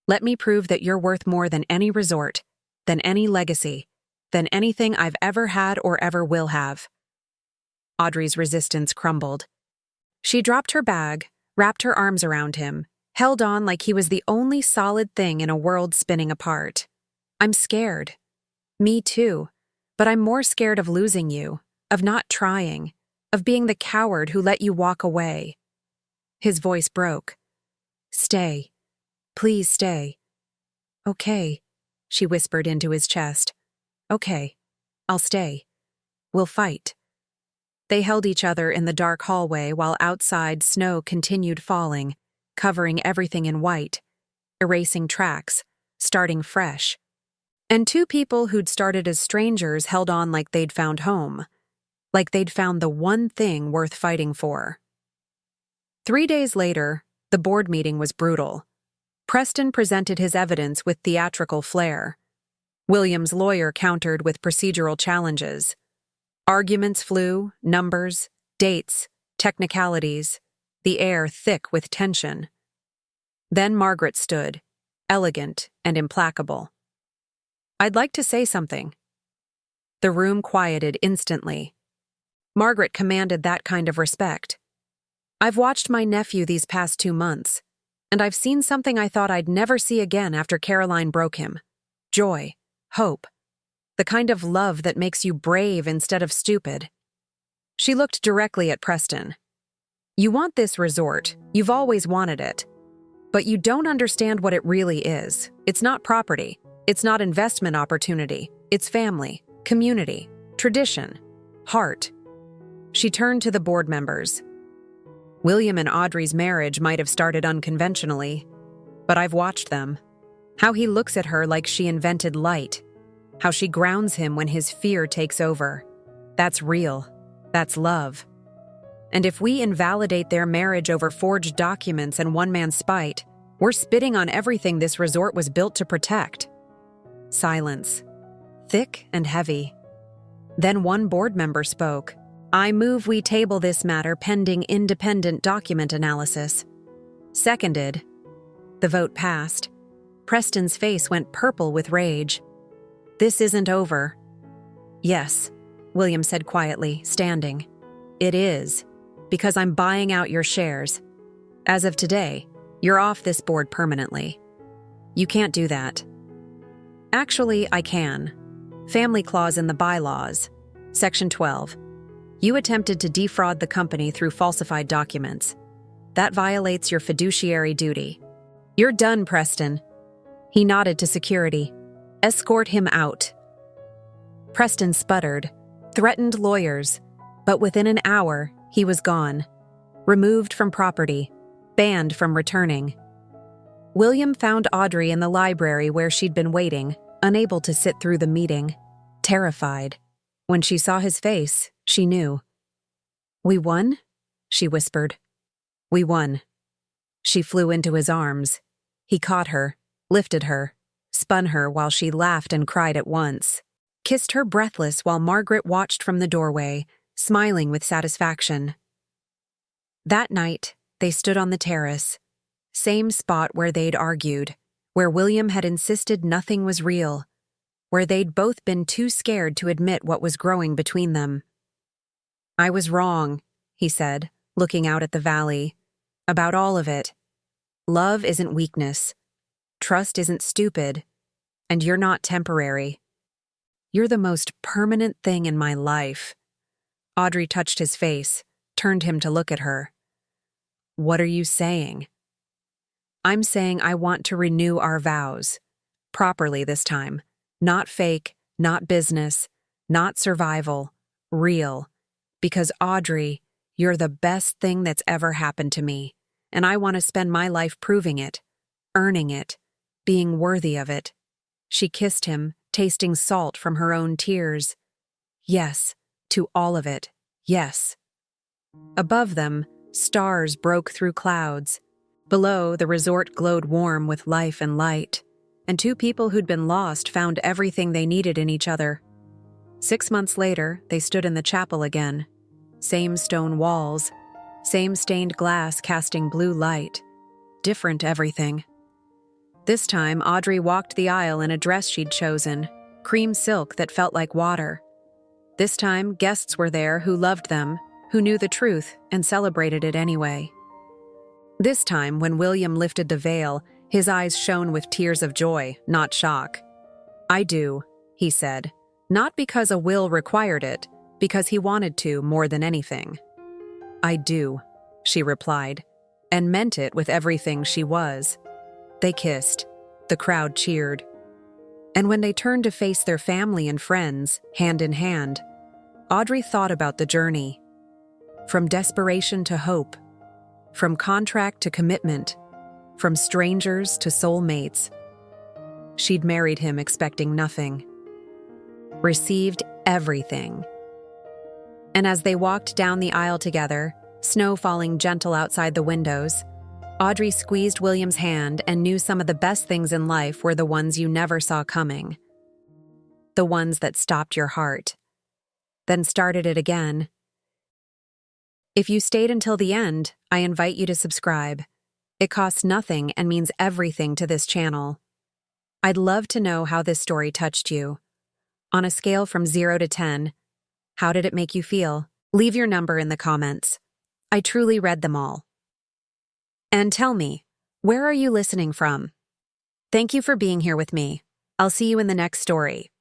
A: Let me prove that you're worth more than any resort, than any legacy, than anything I've ever had or ever will have. Audrey's resistance crumbled. She dropped her bag, wrapped her arms around him, held on like he was the only solid thing in a world spinning apart. I'm scared. Me too. But I'm more scared of losing you, of not trying, of being the coward who let you walk away. His voice broke. Stay. Please stay. Okay, she whispered into his chest. Okay, I'll stay. We'll fight. They held each other in the dark hallway while outside snow continued falling, covering everything in white, erasing tracks, starting fresh. And two people who'd started as strangers held on like they'd found home, like they'd found the one thing worth fighting for. 3 days later, the board meeting was brutal. Preston presented his evidence with theatrical flair. William's lawyer countered with procedural challenges. Arguments flew, numbers, dates, technicalities, the air thick with tension. Then Margaret stood, elegant and implacable. I'd like to say something. The room quieted instantly. Margaret commanded that kind of respect. I've watched my nephew these past 2 months, and I've seen something I thought I'd never see again after Caroline broke him. Joy, hope, the kind of love that makes you brave instead of stupid. She looked directly at Preston. You want this resort, you've always wanted it. But you don't understand what it really is. It's not property. It's not investment opportunity. It's family, community, tradition, heart. She turned to the board members. William and Audrey's marriage might have started unconventionally, but I've watched them. How he looks at her like she invented light. How she grounds him when his fear takes over. That's real. That's love. And if we invalidate their marriage over forged documents and one man's spite, we're spitting on everything this resort was built to protect. Silence. Thick and heavy. Then one board member spoke. I move we table this matter pending independent document analysis. Seconded. The vote passed. Preston's face went purple with rage. This isn't over. Yes, William said quietly, standing. It is, because I'm buying out your shares. As of today, you're off this board permanently. You can't do that. Actually, I can. Family clause in the bylaws. Section 12. You attempted to defraud the company through falsified documents. That violates your fiduciary duty. You're done, Preston. He nodded to security. Escort him out. Preston sputtered, threatened lawyers, but within an hour, he was gone. Removed from property, banned from returning. William found Audrey in the library where she'd been waiting, unable to sit through the meeting, terrified. When she saw his face, she knew. We won? She whispered. We won. She flew into his arms. He caught her, lifted her, spun her while she laughed and cried at once, kissed her breathless while Margaret watched from the doorway, smiling with satisfaction. That night, they stood on the terrace, same spot where they'd argued, where William had insisted nothing was real, where they'd both been too scared to admit what was growing between them. I was wrong, he said, looking out at the valley. About all of it. Love isn't weakness. Trust isn't stupid. And you're not temporary. You're the most permanent thing in my life." Audrey touched his face, turned him to look at her. "What are you saying?" "I'm saying I want to renew our vows. Properly this time. Not fake, not business, not survival. Real. Because Audrey, you're the best thing that's ever happened to me, and I want to spend my life proving it, earning it, being worthy of it." She kissed him, tasting salt from her own tears. Yes, to all of it, yes. Above them, stars broke through clouds. Below, the resort glowed warm with life and light, and two people who'd been lost found everything they needed in each other. 6 months later, they stood in the chapel again. Same stone walls, same stained glass casting blue light. Different everything. This time, Audrey walked the aisle in a dress she'd chosen, cream silk that felt like water. This time, guests were there who loved them, who knew the truth and celebrated it anyway. This time, when William lifted the veil, his eyes shone with tears of joy, not shock. "I do," he said, not because a will required it, because he wanted to more than anything. "I do," she replied, and meant it with everything she was. They kissed. The crowd cheered. And when they turned to face their family and friends, hand in hand, Audrey thought about the journey. From desperation to hope, from contract to commitment, from strangers to soulmates. She'd married him expecting nothing. Received everything. And as they walked down the aisle together, snow falling gentle outside the windows, Audrey squeezed William's hand and knew some of the best things in life were the ones you never saw coming. The ones that stopped your heart. Then started it again. If you stayed until the end, I invite you to subscribe. It costs nothing and means everything to this channel. I'd love to know how this story touched you. On a scale from 0 to 10, how did it make you feel? Leave your number in the comments. I truly read them all. And tell me, where are you listening from? Thank you for being here with me. I'll see you in the next story.